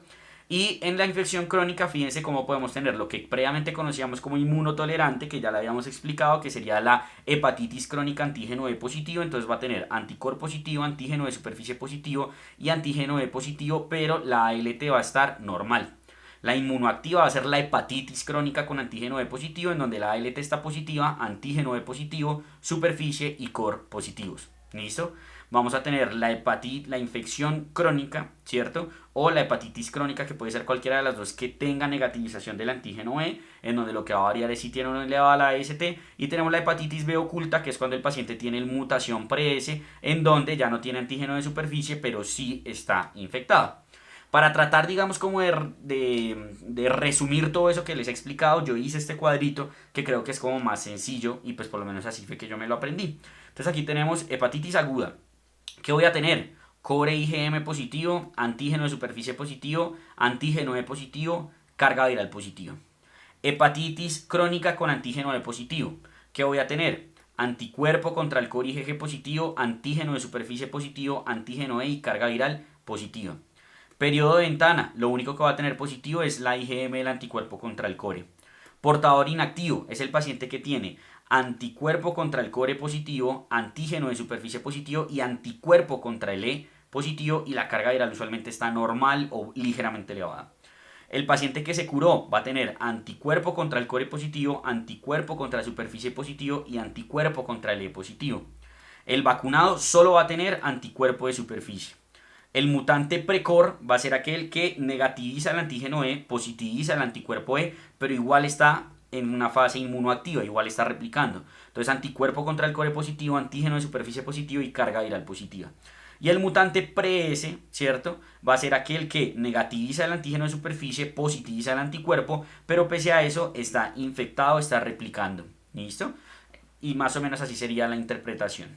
Y en la infección crónica, fíjense cómo podemos tener lo que previamente conocíamos como inmunotolerante, que ya lo habíamos explicado, que sería la hepatitis crónica antígeno E positivo. Entonces va a tener anticor positivo, antígeno de superficie positivo y antígeno E positivo, pero la ALT va a estar normal. La inmunoactiva va a ser la hepatitis crónica con antígeno E positivo, en donde la ALT está positiva, antígeno E positivo, superficie y core positivos. ¿Listo? Vamos a tener la infección crónica, ¿cierto? O la hepatitis crónica, que puede ser cualquiera de las dos que tenga negativización del antígeno E, en donde lo que va a variar es si tiene o no elevada la AST. Y tenemos la hepatitis B oculta, que es cuando el paciente tiene mutación pre-S, en donde ya no tiene antígeno de superficie, pero sí está infectado. Para tratar, digamos, como de resumir todo eso que les he explicado, yo hice este cuadrito que creo que es como más sencillo y pues por lo menos así fue que yo me lo aprendí. Entonces aquí tenemos hepatitis aguda. ¿Qué voy a tener? Core IgM positivo, antígeno de superficie positivo, antígeno E positivo, carga viral positivo. Hepatitis crónica con antígeno E positivo. ¿Qué voy a tener? Anticuerpo contra el core IgG positivo, antígeno de superficie positivo, antígeno E y carga viral positiva. Periodo de ventana, lo único que va a tener positivo es la IgM del anticuerpo contra el core. Portador inactivo, es el paciente que tiene anticuerpo contra el core positivo, antígeno de superficie positivo y anticuerpo contra el E positivo, y la carga viral usualmente está normal o ligeramente elevada. El paciente que se curó va a tener anticuerpo contra el core positivo, anticuerpo contra la superficie positivo y anticuerpo contra el E positivo. El vacunado solo va a tener anticuerpo de superficie. El mutante precor va a ser aquel que negativiza el antígeno E, positiviza el anticuerpo E, pero igual está en una fase inmunoactiva, igual está replicando. Entonces anticuerpo contra el core positivo, antígeno de superficie positivo y carga viral positiva. Y el mutante pre-S, ¿cierto? Va a ser aquel que negativiza el antígeno de superficie, positiviza el anticuerpo, pero pese a eso está infectado, está replicando. ¿Listo? Y más o menos así sería la interpretación.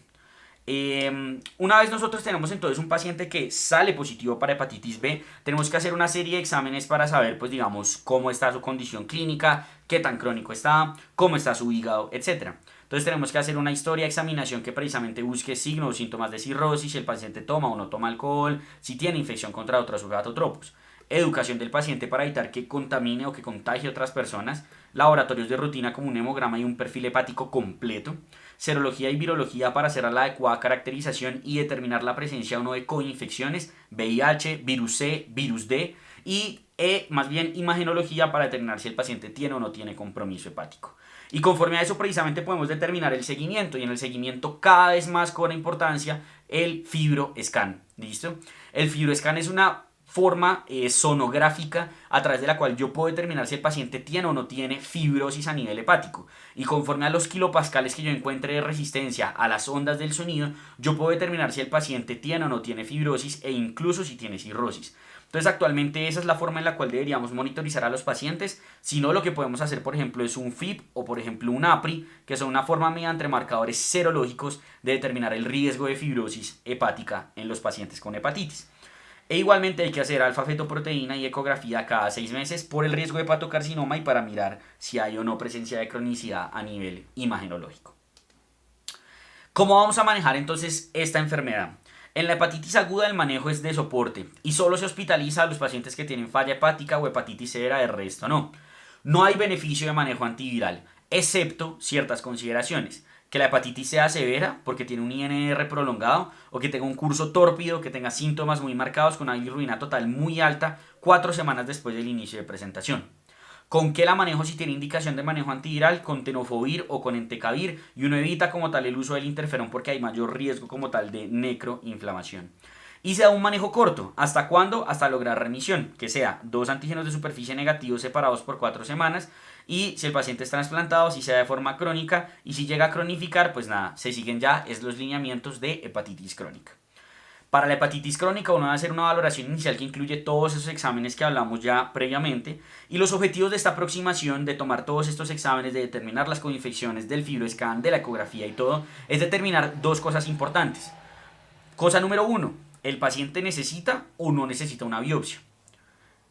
Una vez nosotros tenemos entonces un paciente que sale positivo para hepatitis B, tenemos que hacer una serie de exámenes para saber, pues digamos, cómo está su condición clínica, qué tan crónico está, cómo está su hígado, etc. Entonces tenemos que hacer una historia de examinación que precisamente busque signos o síntomas de cirrosis, si el paciente toma o no toma alcohol, si tiene infección contra otros gatotropos. Educación del paciente para evitar que contamine o que contagie a otras personas, laboratorios de rutina como un hemograma y un perfil hepático completo, serología y virología para hacer la adecuada caracterización y determinar la presencia o no de coinfecciones, VIH, virus C, virus D, y más bien imagenología para determinar si el paciente tiene o no tiene compromiso hepático. Y conforme a eso precisamente podemos determinar el seguimiento, y en el seguimiento cada vez más cobra importancia el FibroScan. ¿Listo? El FibroScan es una forma sonográfica a través de la cual yo puedo determinar si el paciente tiene o no tiene fibrosis a nivel hepático, y conforme a los kilopascales que yo encuentre de resistencia a las ondas del sonido, yo puedo determinar si el paciente tiene o no tiene fibrosis e incluso si tiene cirrosis. Entonces actualmente esa es la forma en la cual deberíamos monitorizar a los pacientes. Si no, lo que podemos hacer por ejemplo es un FIB o por ejemplo un APRI, que son una forma mediante marcadores serológicos de determinar el riesgo de fibrosis hepática en los pacientes con hepatitis. E igualmente hay que hacer alfa-fetoproteína y ecografía cada 6 meses por el riesgo de hepatocarcinoma y para mirar si hay o no presencia de cronicidad a nivel imagenológico. ¿Cómo vamos a manejar entonces esta enfermedad? En la hepatitis aguda el manejo es de soporte y solo se hospitaliza a los pacientes que tienen falla hepática o hepatitis severa, de resto no. No hay beneficio de manejo antiviral, excepto ciertas consideraciones. Que la hepatitis sea severa porque tiene un INR prolongado, o que tenga un curso tórpido, que tenga síntomas muy marcados con una bilirrubina total muy alta 4 semanas después del inicio de presentación. ¿Con qué la manejo si tiene indicación de manejo antiviral? Con tenofovir o con entecavir, y uno evita como tal el uso del interferón porque hay mayor riesgo como tal de necroinflamación. Y se da un manejo corto. ¿Hasta cuándo? Hasta lograr remisión, que sea 2 antígenos de superficie negativos separados por 4 semanas. Y si el paciente es trasplantado, si sea de forma crónica, y si llega a cronificar, pues nada, se siguen ya los lineamientos de hepatitis crónica. Para la hepatitis crónica uno va a hacer una valoración inicial que incluye todos esos exámenes que hablamos ya previamente, y los objetivos de esta aproximación de tomar todos estos exámenes, de determinar las coinfecciones, del fibroscan, de la ecografía y todo, es determinar dos cosas importantes. Cosa número uno, ¿el paciente necesita o no necesita una biopsia?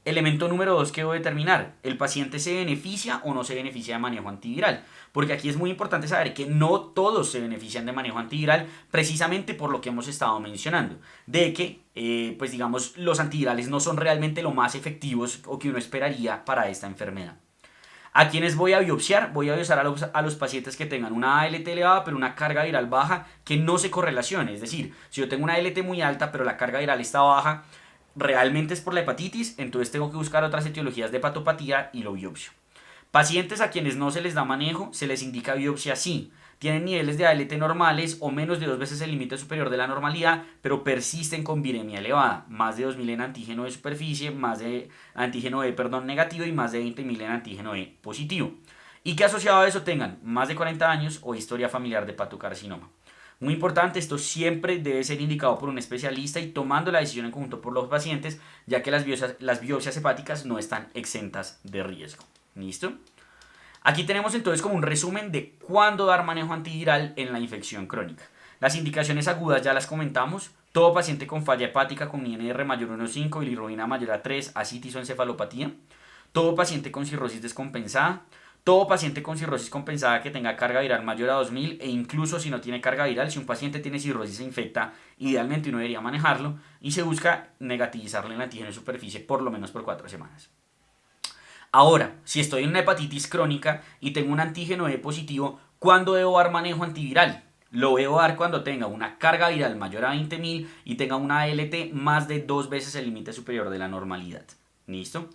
Elemento número 2 que debo determinar, ¿el paciente se beneficia o no se beneficia de manejo antiviral? Porque aquí es muy importante saber que no todos se benefician de manejo antiviral, precisamente por lo que hemos estado mencionando, de que, pues digamos, los antivirales no son realmente lo más efectivos o que uno esperaría para esta enfermedad. ¿A quiénes voy a biopsiar? Voy a biopsiar a los pacientes que tengan una ALT elevada pero una carga viral baja que no se correlacione. Es decir, si yo tengo una ALT muy alta pero la carga viral está baja, realmente es por la hepatitis, entonces tengo que buscar otras etiologías de hepatopatía y lo biopsio. Pacientes a quienes no se les da manejo, se les indica biopsia sí. Tienen niveles de ALT normales o menos de 2 veces el límite superior de la normalidad, pero persisten con viremia elevada, más de 2000 en antígeno de superficie, más de antígeno E, negativo y más de 20.000 en antígeno E positivo. Y que asociado a eso tengan más de 40 años o historia familiar de hepatocarcinoma. Muy importante, esto siempre debe ser indicado por un especialista y tomando la decisión en conjunto por los pacientes, ya que las biopsias hepáticas no están exentas de riesgo. ¿Listo? Aquí tenemos entonces como un resumen de cuándo dar manejo antiviral en la infección crónica. Las indicaciones agudas ya las comentamos. Todo paciente con falla hepática con INR mayor a 1,5, bilirrubina mayor a 3, ascitis o encefalopatía. Todo paciente con cirrosis descompensada. Todo paciente con cirrosis compensada que tenga carga viral mayor a 2000 e incluso si no tiene carga viral, si un paciente tiene cirrosis e infecta, idealmente uno debería manejarlo y se busca negativizarle el antígeno de superficie por lo menos por 4 semanas. Ahora, si estoy en una hepatitis crónica y tengo un antígeno E positivo, ¿cuándo debo dar manejo antiviral? Lo debo dar cuando tenga una carga viral mayor a 20.000 y tenga una ALT más de 2 veces el límite superior de la normalidad. ¿Listo?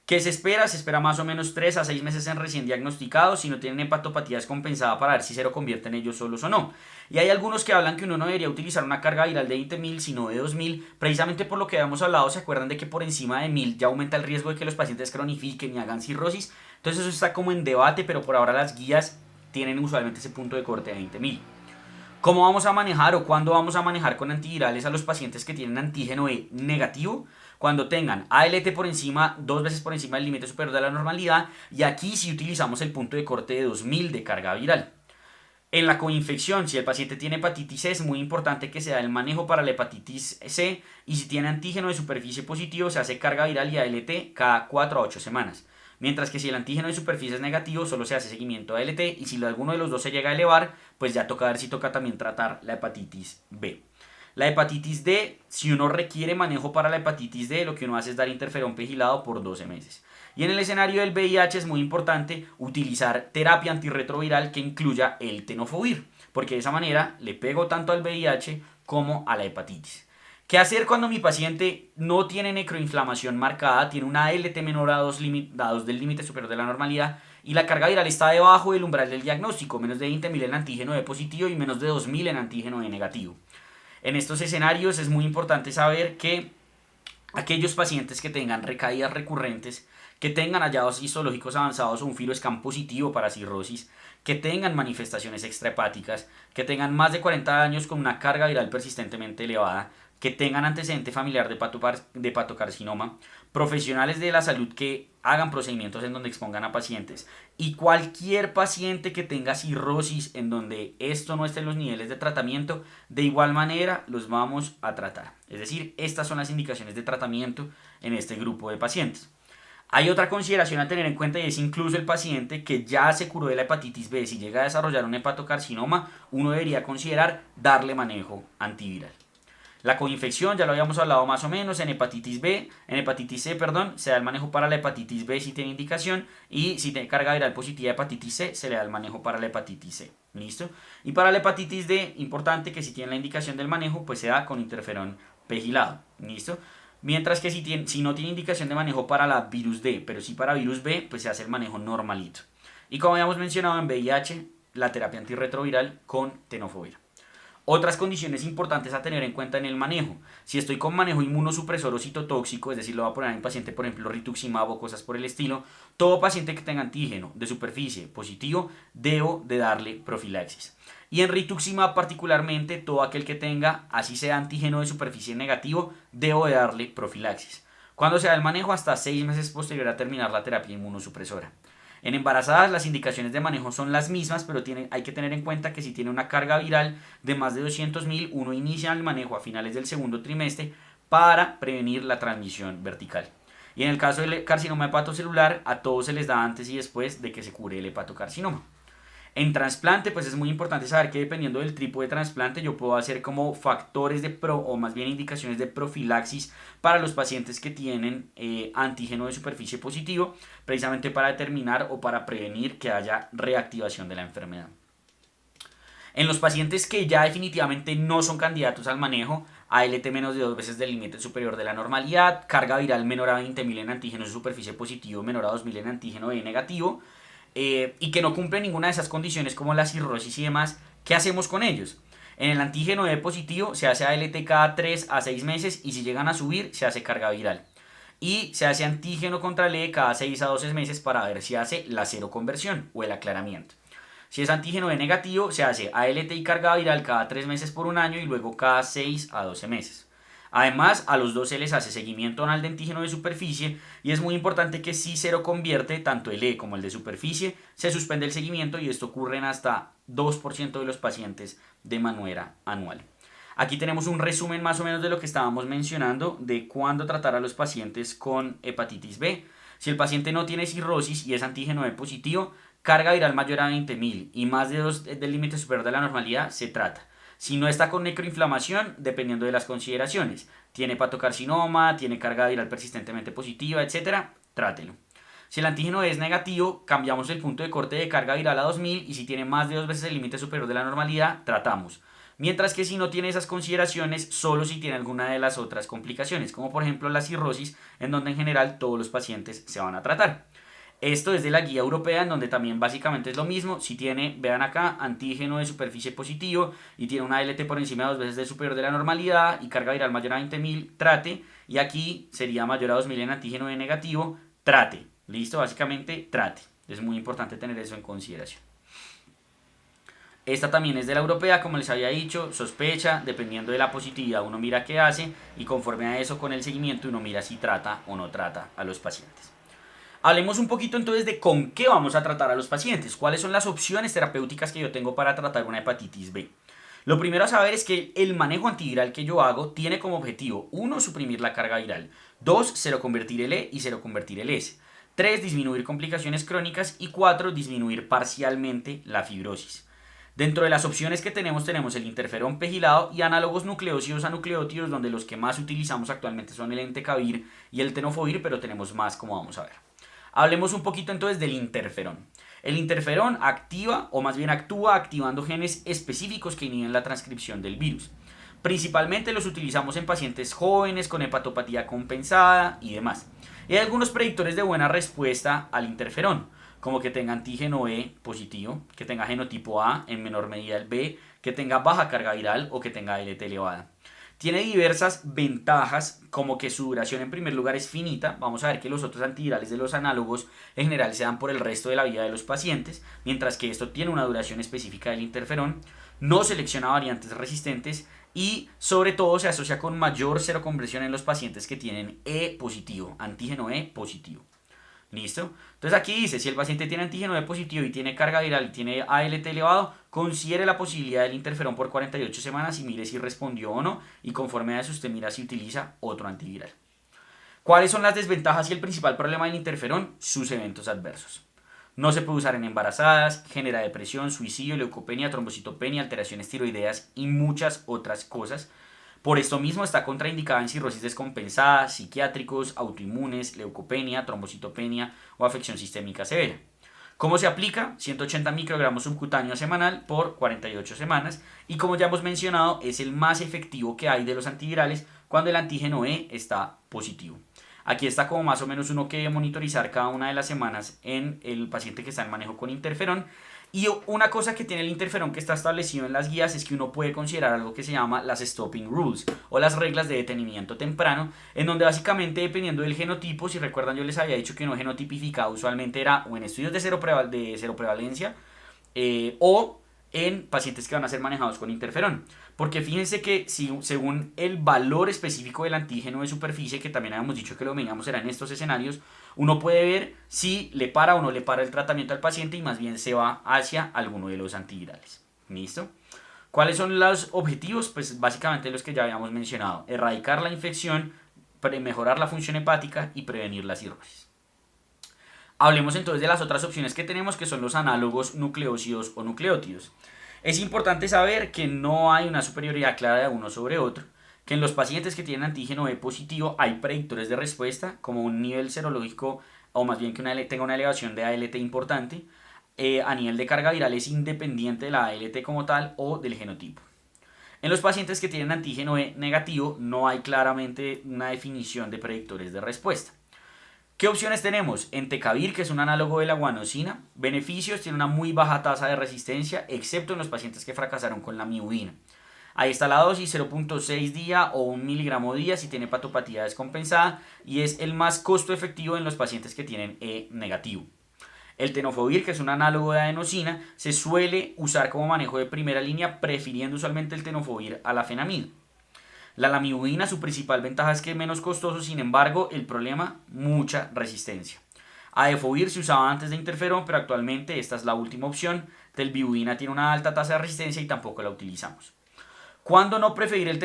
¿Qué se espera? Se espera más o menos 3 a 6 meses en recién diagnosticados si no tienen hepatopatía descompensada para ver si se lo convierten ellos solos o no. Y hay algunos que hablan que uno no debería utilizar una carga viral de 20.000 sino de 2.000, precisamente por lo que habíamos hablado. ¿Se acuerdan de que por encima de 1.000 ya aumenta el riesgo de que los pacientes cronifiquen y hagan cirrosis? Entonces eso está como en debate, pero por ahora las guías tienen usualmente ese punto de corte de 20.000. ¿Cómo vamos a manejar o cuándo vamos a manejar con antivirales a los pacientes que tienen antígeno E negativo? Cuando tengan ALT por encima, 2 veces por encima del límite superior de la normalidad, y aquí sí utilizamos el punto de corte de 2000 de carga viral. En la coinfección, si el paciente tiene hepatitis C, es muy importante que se da el manejo para la hepatitis C, y si tiene antígeno de superficie positivo, se hace carga viral y ALT cada 4 a 8 semanas. Mientras que si el antígeno de superficie es negativo, solo se hace seguimiento a ALT, y si alguno de los dos se llega a elevar, pues ya toca ver si toca también tratar la hepatitis B. La hepatitis D, si uno requiere manejo para la hepatitis D, lo que uno hace es dar interferón pegilado por 12 meses. Y en el escenario del VIH es muy importante utilizar terapia antirretroviral que incluya el tenofovir, porque de esa manera le pego tanto al VIH como a la hepatitis. ¿Qué hacer cuando mi paciente no tiene necroinflamación marcada, tiene una ALT menor a 2 del límite superior de la normalidad y la carga viral está debajo del umbral del diagnóstico, menos de 20.000 en antígeno E positivo y menos de 2.000 en antígeno E negativo? En estos escenarios es muy importante saber que aquellos pacientes que tengan recaídas recurrentes, que tengan hallazgos histológicos avanzados o un fibroscan positivo para cirrosis, que tengan manifestaciones extrahepáticas, que tengan más de 40 años con una carga viral persistentemente elevada, que tengan antecedente familiar de hepatocarcinoma, profesionales de la salud que hagan procedimientos en donde expongan a pacientes y cualquier paciente que tenga cirrosis en donde esto no esté en los niveles de tratamiento, de igual manera los vamos a tratar. Es decir, estas son las indicaciones de tratamiento en este grupo de pacientes. Hay otra consideración a tener en cuenta y es incluso el paciente que ya se curó de la hepatitis B. Si llega a desarrollar un hepatocarcinoma, uno debería considerar darle manejo antiviral. La coinfección, ya lo habíamos hablado más o menos, en hepatitis C, se da el manejo para la hepatitis B si tiene indicación, y si tiene carga viral positiva de hepatitis C, se le da el manejo para la hepatitis C. ¿Listo? Y para la hepatitis D, importante que si tiene la indicación del manejo, pues se da con interferón pegilado. ¿Listo? Mientras que si no tiene indicación de manejo para la virus D, pero sí para virus B, pues se hace el manejo normalito. Y como habíamos mencionado en VIH, la terapia antirretroviral con tenofovir. Otras condiciones importantes a tener en cuenta en el manejo. Si estoy con manejo inmunosupresor o citotóxico, es decir, lo voy a poner en paciente, por ejemplo, rituximab o cosas por el estilo, todo paciente que tenga antígeno de superficie positivo, debo de darle profilaxis. Y en rituximab particularmente, todo aquel que tenga, así sea antígeno de superficie negativo, debo de darle profilaxis. Cuando se da el manejo hasta 6 meses posterior a terminar la terapia inmunosupresora. En embarazadas las indicaciones de manejo son las mismas, pero hay que tener en cuenta que si tiene una carga viral de más de 200.000, uno inicia el manejo a finales del segundo trimestre para prevenir la transmisión vertical. Y en el caso del carcinoma hepatocelular, a todos se les da antes y después de que se cure el hepatocarcinoma. En trasplante, pues es muy importante saber que dependiendo del tipo de trasplante, yo puedo hacer como factores o más bien indicaciones de profilaxis para los pacientes que tienen antígeno de superficie positivo, precisamente para determinar o para prevenir que haya reactivación de la enfermedad. En los pacientes que ya definitivamente no son candidatos al manejo, ALT menos de 2 veces del límite superior de la normalidad, carga viral menor a 20.000 en antígeno de superficie positivo, menor a 2.000 en antígeno de negativo, y que no cumplen ninguna de esas condiciones como la cirrosis y demás, ¿qué hacemos con ellos? En el antígeno E positivo se hace ALT cada 3 a 6 meses y si llegan a subir se hace carga viral. Y se hace antígeno contra el E cada 6 a 12 meses para ver si hace la seroconversión o el aclaramiento. Si es antígeno E negativo se hace ALT y carga viral cada 3 meses por un año y luego cada 6 a 12 meses. Además, a los dos se les hace seguimiento anal de antígeno de superficie y es muy importante que si seroconvierte, tanto el E como el de superficie, se suspende el seguimiento y esto ocurre en hasta 2% de los pacientes de manera anual. Aquí tenemos un resumen más o menos de lo que estábamos mencionando de cuándo tratar a los pacientes con hepatitis B. Si el paciente no tiene cirrosis y es antígeno B positivo, carga viral mayor a 20.000 y más de 2 del límite superior de la normalidad, se trata. Si no está con necroinflamación, dependiendo de las consideraciones, tiene hepatocarcinoma, tiene carga viral persistentemente positiva, etc., trátelo. Si el antígeno es negativo, cambiamos el punto de corte de carga viral a 2000 y si tiene más de 2 veces el límite superior de la normalidad, tratamos. Mientras que si no tiene esas consideraciones, solo si tiene alguna de las otras complicaciones, como por ejemplo la cirrosis, en donde en general todos los pacientes se van a tratar. Esto es de la guía europea, en donde también básicamente es lo mismo. Si tiene, vean acá, antígeno de superficie positivo y tiene una ALT por encima de 2 veces del superior de la normalidad y carga viral mayor a 20.000, trate. Y aquí sería mayor a 2.000 en antígeno de negativo, trate. Listo, básicamente trate. Es muy importante tener eso en consideración. Esta también es de la europea, como les había dicho, sospecha, dependiendo de la positividad uno mira qué hace y conforme a eso con el seguimiento uno mira si trata o no trata a los pacientes. Hablemos un poquito entonces de con qué vamos a tratar a los pacientes, cuáles son las opciones terapéuticas que yo tengo para tratar una hepatitis B. Lo primero a saber es que el manejo antiviral que yo hago tiene como objetivo 1. Suprimir la carga viral, 2. Seroconvertir el E y seroconvertir el S, 3. Disminuir complicaciones crónicas y 4. Disminuir parcialmente la fibrosis. Dentro de las opciones que tenemos el interferón pegilado y análogos nucleósidos a nucleótidos, donde los que más utilizamos actualmente son el entecavir y el tenofovir, pero tenemos más como vamos a ver. Hablemos un poquito entonces del interferón. El interferón activa o más bien actúa activando genes específicos que inhiben la transcripción del virus. Principalmente los utilizamos en pacientes jóvenes con hepatopatía compensada y demás. Y hay algunos predictores de buena respuesta al interferón, como que tenga antígeno E positivo, que tenga genotipo A, en menor medida el B, que tenga baja carga viral o que tenga ALT elevada. Tiene diversas ventajas, como que su duración en primer lugar es finita. Vamos a ver que los otros antivirales de los análogos en general se dan por el resto de la vida de los pacientes, mientras que esto tiene una duración específica del interferón, no selecciona variantes resistentes y sobre todo se asocia con mayor seroconversión en los pacientes que tienen E positivo, antígeno E positivo. ¿Listo? Entonces aquí dice, si el paciente tiene antígeno E positivo y tiene carga viral y tiene ALT elevado, considere la posibilidad del interferón por 48 semanas y mire si respondió o no, y conforme a eso usted mira si utiliza otro antiviral. ¿Cuáles son las desventajas y el principal problema del interferón? Sus eventos adversos. No se puede usar en embarazadas, genera depresión, suicidio, leucopenia, trombocitopenia, alteraciones tiroideas y muchas otras cosas. Por esto mismo está contraindicada en cirrosis descompensada, psiquiátricos, autoinmunes, leucopenia, trombocitopenia o afección sistémica severa. ¿Cómo se aplica? 180 microgramos subcutáneos semanal por 48 semanas y como ya hemos mencionado es el más efectivo que hay de los antivirales cuando el antígeno E está positivo. Aquí está como más o menos uno que debe monitorizar cada una de las semanas en el paciente que está en manejo con interferón. Y una cosa que tiene el interferón que está establecido en las guías es que uno puede considerar algo que se llama las stopping rules o las reglas de detenimiento temprano, en donde básicamente dependiendo del genotipo, si recuerdan yo les había dicho que uno genotipificado usualmente era o en estudios de cero prevalencia o en pacientes que van a ser manejados con interferón. Porque fíjense que si, según el valor específico del antígeno de superficie, que también habíamos dicho que lo veíamos era en estos escenarios, uno puede ver si le para o no le para el tratamiento al paciente y más bien se va hacia alguno de los antivirales. ¿Listo? ¿Cuáles son los objetivos? Pues básicamente los que ya habíamos mencionado. Erradicar la infección, mejorar la función hepática y prevenir la cirrosis. Hablemos entonces de las otras opciones que tenemos, que son los análogos nucleócidos o nucleótidos. Es importante saber que no hay una superioridad clara de uno sobre otro, que en los pacientes que tienen antígeno E positivo hay predictores de respuesta, como un nivel serológico, o más bien que tenga una elevación de ALT importante, a nivel de carga viral es independiente de la ALT como tal o del genotipo. En los pacientes que tienen antígeno E negativo no hay claramente una definición de predictores de respuesta. ¿Qué opciones tenemos? Entecavir, que es un análogo de la guanosina. Beneficios: tiene una muy baja tasa de resistencia, excepto en los pacientes que fracasaron con la miubina. Ahí está la dosis, 0.6 día o 1 miligramo día si tiene patopatía descompensada, y es el más costo efectivo en los pacientes que tienen E negativo. El tenofovir, que es un análogo de adenosina, se suele usar como manejo de primera línea, prefiriendo usualmente el tenofovir a la fenamida. La lamivudina, su principal ventaja es que es menos costoso, sin embargo, el problema, mucha resistencia. Adefovir se usaba antes de interferón, pero actualmente esta es la última opción. Telvibudina tiene una alta tasa de resistencia y tampoco la utilizamos. ¿Cuándo no preferir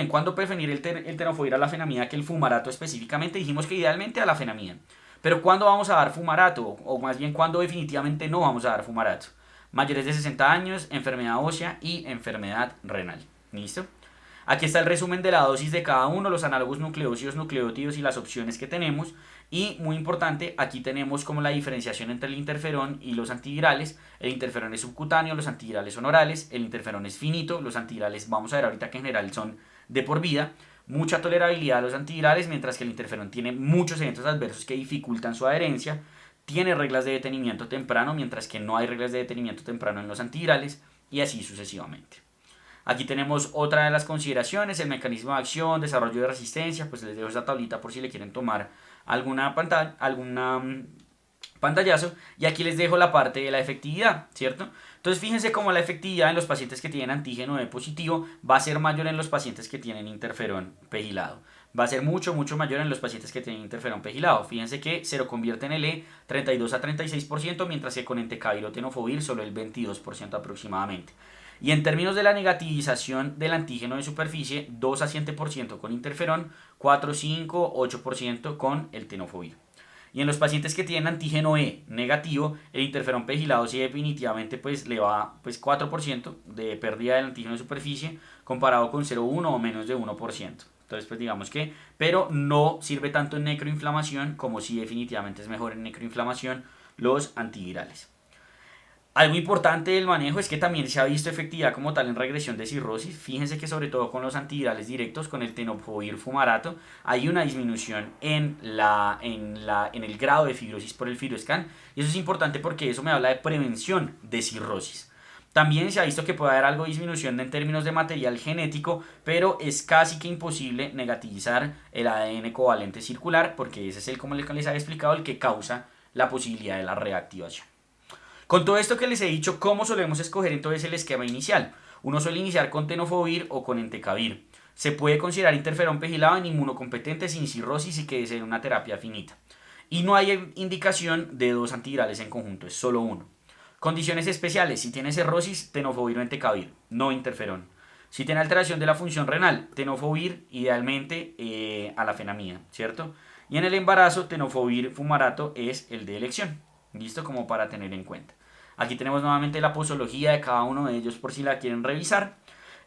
cuándo preferir el tenofovir a la fenamida que el fumarato específicamente? Dijimos que idealmente a la fenamida. Pero ¿cuándo vamos a dar fumarato? O más bien, ¿cuándo definitivamente no vamos a dar fumarato? Mayores de 60 años, enfermedad ósea y enfermedad renal. ¿Listo? Aquí está el resumen de la dosis de cada uno, los análogos nucleócidos, nucleótidos y las opciones que tenemos. Y muy importante, aquí tenemos como la diferenciación entre el interferón y los antivirales. El interferón es subcutáneo, los antivirales son orales. El interferón es finito, los antivirales vamos a ver ahorita que en general son de por vida. Mucha tolerabilidad a los antivirales, mientras que el interferón tiene muchos eventos adversos que dificultan su adherencia. Tiene reglas de detenimiento temprano, mientras que no hay reglas de detenimiento temprano en los antivirales, y así sucesivamente. Aquí tenemos otra de las consideraciones: el mecanismo de acción, desarrollo de resistencia. Pues les dejo esa tablita por si le quieren tomar alguna pantallazo. Y aquí les dejo la parte de la efectividad, ¿cierto? Entonces fíjense cómo la efectividad en los pacientes que tienen antígeno E positivo va a ser mayor en los pacientes que tienen interferón pegilado. Va a ser mucho mayor en los pacientes que tienen interferón pegilado. Fíjense que se lo convierte en el E 32 a 36%, mientras que con entecavir o tenofovir solo el 22% aproximadamente. Y en términos de la negativización del antígeno de superficie, 2 a 7% con interferón, 4, 5, 8% con el tenofovir. Y en los pacientes que tienen antígeno E negativo, el interferón pegilado sí definitivamente pues le va 4% de pérdida del antígeno de superficie, comparado con 0,1 o menos de 1%. Entonces pues digamos que, pero no sirve tanto en necroinflamación, como sí definitivamente es mejor en necroinflamación los antivirales. Algo importante del manejo es que también se ha visto efectividad como tal en regresión de cirrosis. Fíjense que sobre todo con los antivirales directos, con el tenofovir fumarato, hay una disminución en el grado de fibrosis por el FibroScan. Y eso es importante porque eso me habla de prevención de cirrosis. También se ha visto que puede haber algo de disminución en términos de material genético, pero es casi que imposible negativizar el ADN covalente circular, porque ese es como les había explicado, el que causa la posibilidad de la reactivación. Con todo esto que les he dicho, ¿cómo solemos escoger entonces el esquema inicial? Uno suele iniciar con tenofovir o con entecavir. Se puede considerar interferón pegilado en inmunocompetente sin cirrosis y que desee una terapia finita. Y no hay indicación de dos antivirales en conjunto, es solo uno. Condiciones especiales: si tiene cirrosis, tenofovir o entecavir, no interferón. Si tiene alteración de la función renal, tenofovir, idealmente a la fenamida, ¿cierto? Y en el embarazo, tenofovir fumarato es el de elección. ¿Listo? Como para tener en cuenta. Aquí tenemos nuevamente la posología de cada uno de ellos por si la quieren revisar.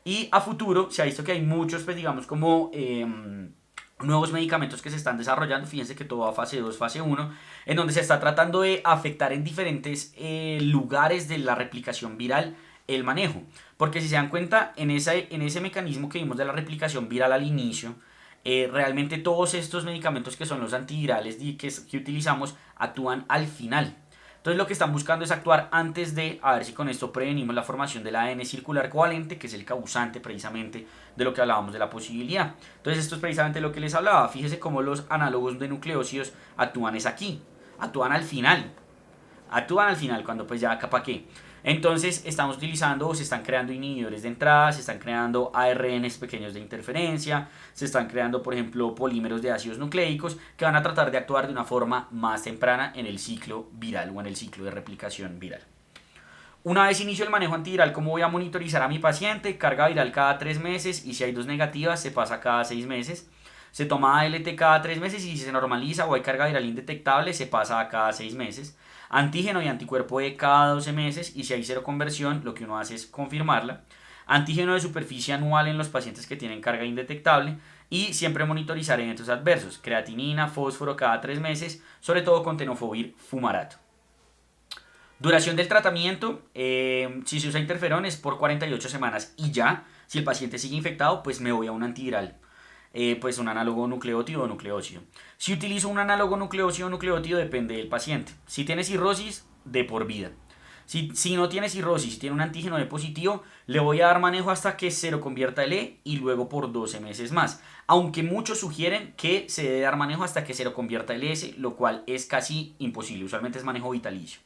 Y a futuro se ha visto que hay muchos, pues digamos como nuevos medicamentos que se están desarrollando. Fíjense que todo va a fase 2, fase 1, en donde se está tratando de afectar en diferentes lugares de la replicación viral el manejo. Porque si se dan cuenta, en ese mecanismo que vimos de la replicación viral al inicio, realmente todos estos medicamentos que son los antivirales que utilizamos actúan al final. Entonces lo que están buscando es actuar antes de, a ver si con esto prevenimos la formación del ADN circular covalente, que es el causante precisamente de lo que hablábamos de la posibilidad. Entonces esto es precisamente lo que les hablaba. Fíjese cómo los análogos de nucleósidos actúan es aquí, actúan al final. Actúan al final cuando pues ya capa qué. Entonces estamos utilizando o se están creando inhibidores de entrada, se están creando ARNs pequeños de interferencia, se están creando por ejemplo polímeros de ácidos nucleicos que van a tratar de actuar de una forma más temprana en el ciclo viral o en el ciclo de replicación viral. Una vez inicio el manejo antiviral, ¿cómo voy a monitorizar a mi paciente? Carga viral cada 3 meses y si hay 2 negativas se pasa cada 6 meses. Se toma ALT cada 3 meses y si se normaliza o hay carga viral indetectable se pasa a cada 6 meses. Antígeno y anticuerpo E cada 12 meses y si hay cero conversión lo que uno hace es confirmarla. Antígeno de superficie anual en los pacientes que tienen carga indetectable y siempre monitorizar eventos adversos, creatinina, fósforo cada 3 meses, sobre todo con tenofovir fumarato. Duración del tratamiento, si se usa interferón es por 48 semanas y ya, si el paciente sigue infectado pues me voy a un antiviral. Pues un análogo nucleótido o nucleócido. Si utilizo un análogo nucleócido o nucleótido depende del paciente. Si tiene cirrosis, de por vida. Si no tiene cirrosis, si tiene un antígeno de positivo, le voy a dar manejo hasta que se lo convierta el E y luego por 12 meses más. Aunque muchos sugieren que se debe dar manejo hasta que se lo convierta el S, lo cual es casi imposible. Usualmente es manejo vitalicio.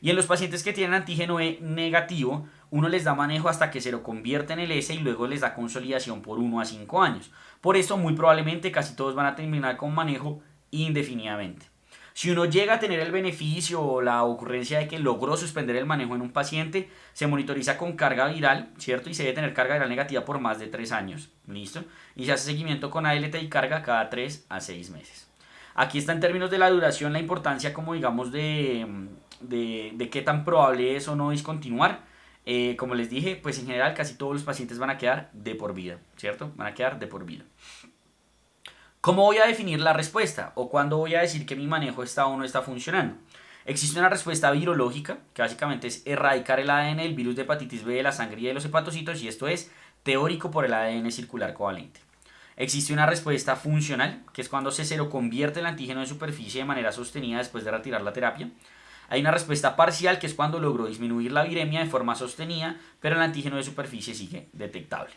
Y en los pacientes que tienen antígeno E negativo, uno les da manejo hasta que se lo convierta en el S y luego les da consolidación por 1 a 5 años. Por eso muy probablemente casi todos van a terminar con manejo indefinidamente. Si uno llega a tener el beneficio o la ocurrencia de que logró suspender el manejo en un paciente, se monitoriza con carga viral, ¿cierto? Y se debe tener carga viral negativa por más de 3 años, ¿listo? Y se hace seguimiento con ALT y carga cada 3 a 6 meses. Aquí está en términos de la duración la importancia como digamos de qué tan probable es o no discontinuar. Como les dije, pues en general casi todos los pacientes van a quedar de por vida, ¿cierto? Van a quedar de por vida. ¿Cómo voy a definir la respuesta? ¿O cuándo voy a decir que mi manejo está o no está funcionando? Existe una respuesta virológica, que básicamente es erradicar el ADN del virus de hepatitis B de la sangre y de los hepatocitos, y esto es teórico por el ADN circular covalente. Existe una respuesta funcional, que es cuando se seroconvierte el antígeno de superficie de manera sostenida después de retirar la terapia. Hay una respuesta parcial, que es cuando logró disminuir la viremia de forma sostenida, pero el antígeno de superficie sigue detectable.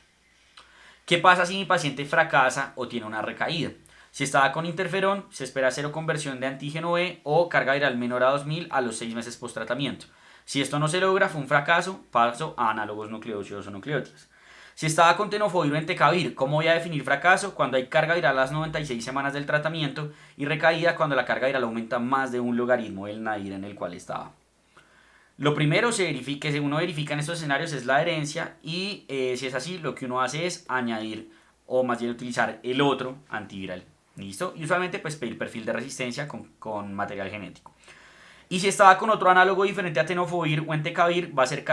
¿Qué pasa si mi paciente fracasa o tiene una recaída? Si estaba con interferón, se espera cero conversión de antígeno E o carga viral menor a 2000 a los 6 meses post tratamiento. Si esto no se logra, fue un fracaso, paso a análogos nucleócidos o nucleótidos. Si estaba con tenofovir o entecavir, ¿cómo voy a definir fracaso? Cuando hay carga viral a las 96 semanas del tratamiento y recaída cuando la carga viral aumenta más de un logaritmo del nadir en el cual estaba. Lo primero que uno verifica en estos escenarios es la herencia y si es así, lo que uno hace es añadir o más bien utilizar el otro antiviral. ¿Listo? Y usualmente pues pedir perfil de resistencia con material genético. Y si estaba con otro análogo diferente a tenofovir o entecavir, va a ser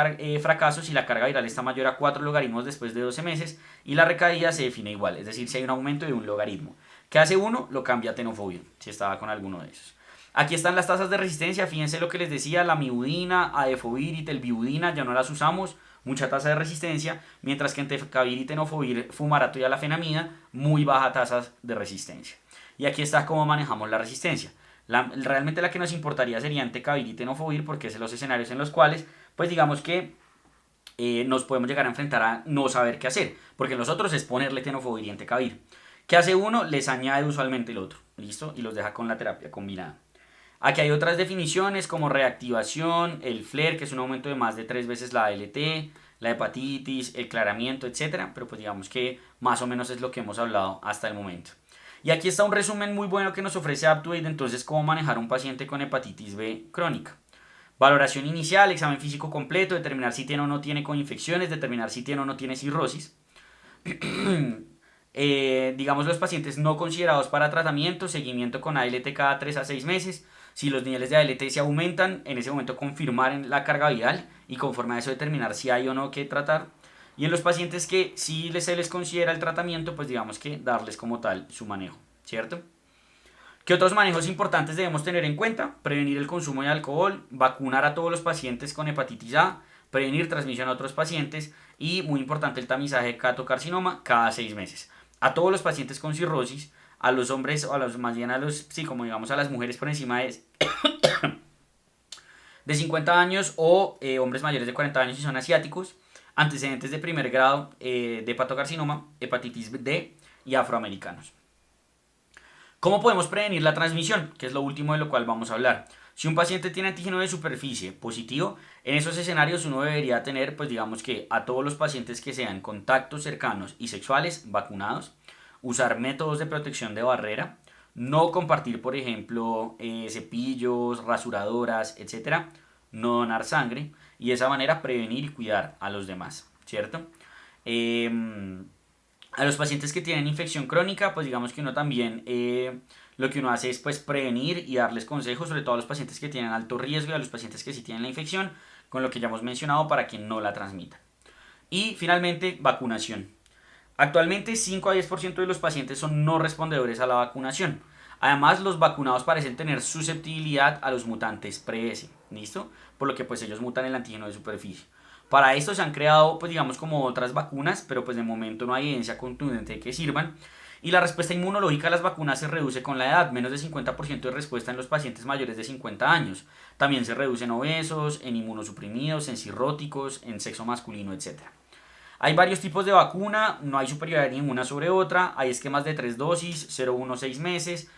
fracaso si la carga viral está mayor a 4 logaritmos después de 12 meses y la recaída se define igual, es decir, si hay un aumento de un logaritmo. ¿Qué hace uno? Lo cambia a tenofovir, si estaba con alguno de esos. Aquí están las tasas de resistencia, fíjense lo que les decía, la mibudina, adefovir y telbibudina ya no las usamos, mucha tasa de resistencia, mientras que entecavir y tenofovir, fumarato y alafenamida, muy baja tasas de resistencia. Y aquí está cómo manejamos la resistencia. Realmente la que nos importaría sería entecavir y tenofovir porque es los escenarios en los cuales, pues digamos que nos podemos llegar a enfrentar a no saber qué hacer, porque nosotros es ponerle tenofovir y entecavir. ¿Qué hace uno? Les añade usualmente el otro, ¿listo? Y los deja con la terapia combinada. Aquí hay otras definiciones como reactivación, el FLAIR, que es un aumento de más de 3 veces la ALT, la hepatitis, el claramiento, etc. Pero pues digamos que más o menos es lo que hemos hablado hasta el momento. Y aquí está un resumen muy bueno que nos ofrece Aptuate, entonces cómo manejar un paciente con hepatitis B crónica. Valoración inicial, examen físico completo, determinar si tiene o no tiene coinfecciones, determinar si tiene o no tiene cirrosis. Digamos los pacientes no considerados para tratamiento, seguimiento con ALT cada 3 a 6 meses. Si los niveles de ALT se aumentan, en ese momento confirmar la carga viral y conforme a eso determinar si hay o no que tratar. Y en los pacientes que sí se les considera el tratamiento, pues digamos que darles como tal su manejo, ¿cierto? ¿Qué otros manejos importantes debemos tener en cuenta? Prevenir el consumo de alcohol, vacunar a todos los pacientes con hepatitis A, prevenir transmisión a otros pacientes y, muy importante, el tamizaje de hepatocarcinoma cada 6 meses. a todos los pacientes con cirrosis, a los hombres o a los más bien a los, sí, como digamos a las mujeres por encima de 50 años o hombres mayores de 40 años si son asiáticos, antecedentes de primer grado de hepatocarcinoma, hepatitis D y afroamericanos. ¿Cómo podemos prevenir la transmisión? Que es lo último de lo cual vamos a hablar. Si un paciente tiene antígeno de superficie positivo, en esos escenarios uno debería tener, pues digamos que a todos los pacientes que sean contactos cercanos y sexuales vacunados, usar métodos de protección de barrera, no compartir, por ejemplo, cepillos, rasuradoras, etcétera, no donar sangre y de esa manera prevenir y cuidar a los demás, ¿cierto? A los pacientes que tienen infección crónica, pues digamos que uno también lo que uno hace es pues prevenir y darles consejos, sobre todo a los pacientes que tienen alto riesgo y a los pacientes que sí tienen la infección, con lo que ya hemos mencionado para que no la transmitan. Y finalmente, vacunación. Actualmente 5 a 10% de los pacientes son no respondedores a la vacunación. Además, los vacunados parecen tener susceptibilidad a los mutantes pre-S, ¿listo? Por lo que pues ellos mutan el antígeno de superficie. Para esto se han creado, pues digamos, como otras vacunas, pero pues de momento no hay evidencia contundente de que sirvan. Y la respuesta inmunológica a las vacunas se reduce con la edad, menos de 50% de respuesta en los pacientes mayores de 50 años. También se reduce en obesos, en inmunosuprimidos, en cirróticos, en sexo masculino, etc. Hay varios tipos de vacuna, no hay superioridad ninguna sobre otra, hay esquemas de 3 dosis, 0, 1, 6 meses,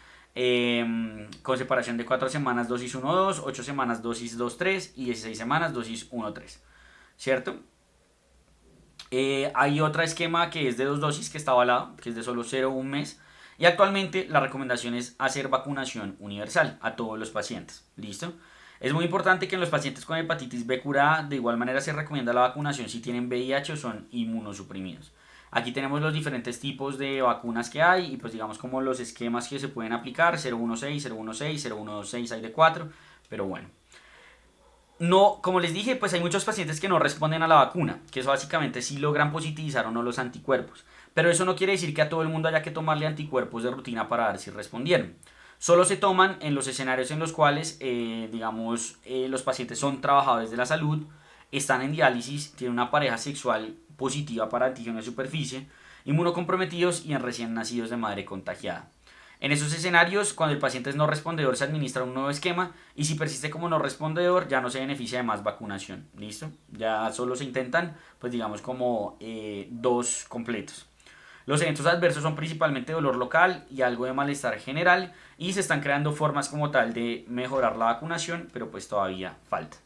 con separación de 4 semanas dosis 1, 2, 8 semanas dosis 2, 3 y 16 semanas dosis 1, 3. ¿Cierto? Hay otro esquema que es de 2 dosis que está avalado, que es de solo 0 1 mes. Y actualmente la recomendación es hacer vacunación universal a todos los pacientes. ¿Listo? Es muy importante que en los pacientes con hepatitis B curada de igual manera se recomienda la vacunación si tienen VIH o son inmunosuprimidos. Aquí tenemos los diferentes tipos de vacunas que hay y pues digamos como los esquemas que se pueden aplicar, 016, 016, 0126, hay de 4, pero bueno. No, como les dije, pues hay muchos pacientes que no responden a la vacuna, que eso básicamente sí logran positivizar o no los anticuerpos. Pero eso no quiere decir que a todo el mundo haya que tomarle anticuerpos de rutina para ver si respondieron. Solo se toman en los escenarios en los cuales, los pacientes son trabajadores de la salud, están en diálisis, tienen una pareja sexual positiva para antígeno de superficie, inmunocomprometidos y en recién nacidos de madre contagiada. En esos escenarios, cuando el paciente es no respondedor, se administra un nuevo esquema y si persiste como no respondedor, ya no se beneficia de más vacunación. ¿Listo? Ya solo se intentan, pues digamos, como 2 completos. Los eventos adversos son principalmente dolor local y algo de malestar general y se están creando formas como tal de mejorar la vacunación, pero pues todavía falta.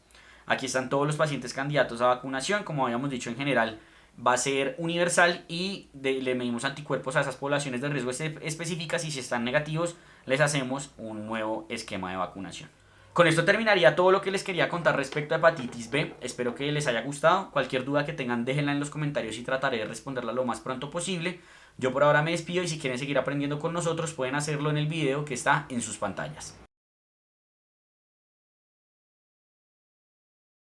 Aquí están todos los pacientes candidatos a vacunación, como habíamos dicho en general, va a ser universal y le medimos anticuerpos a esas poblaciones de riesgo específicas y si están negativos les hacemos un nuevo esquema de vacunación. Con esto terminaría todo lo que les quería contar respecto a hepatitis B. Espero que les haya gustado. Cualquier duda que tengan déjenla en los comentarios y trataré de responderla lo más pronto posible. Yo por ahora me despido y si quieren seguir aprendiendo con nosotros pueden hacerlo en el video que está en sus pantallas.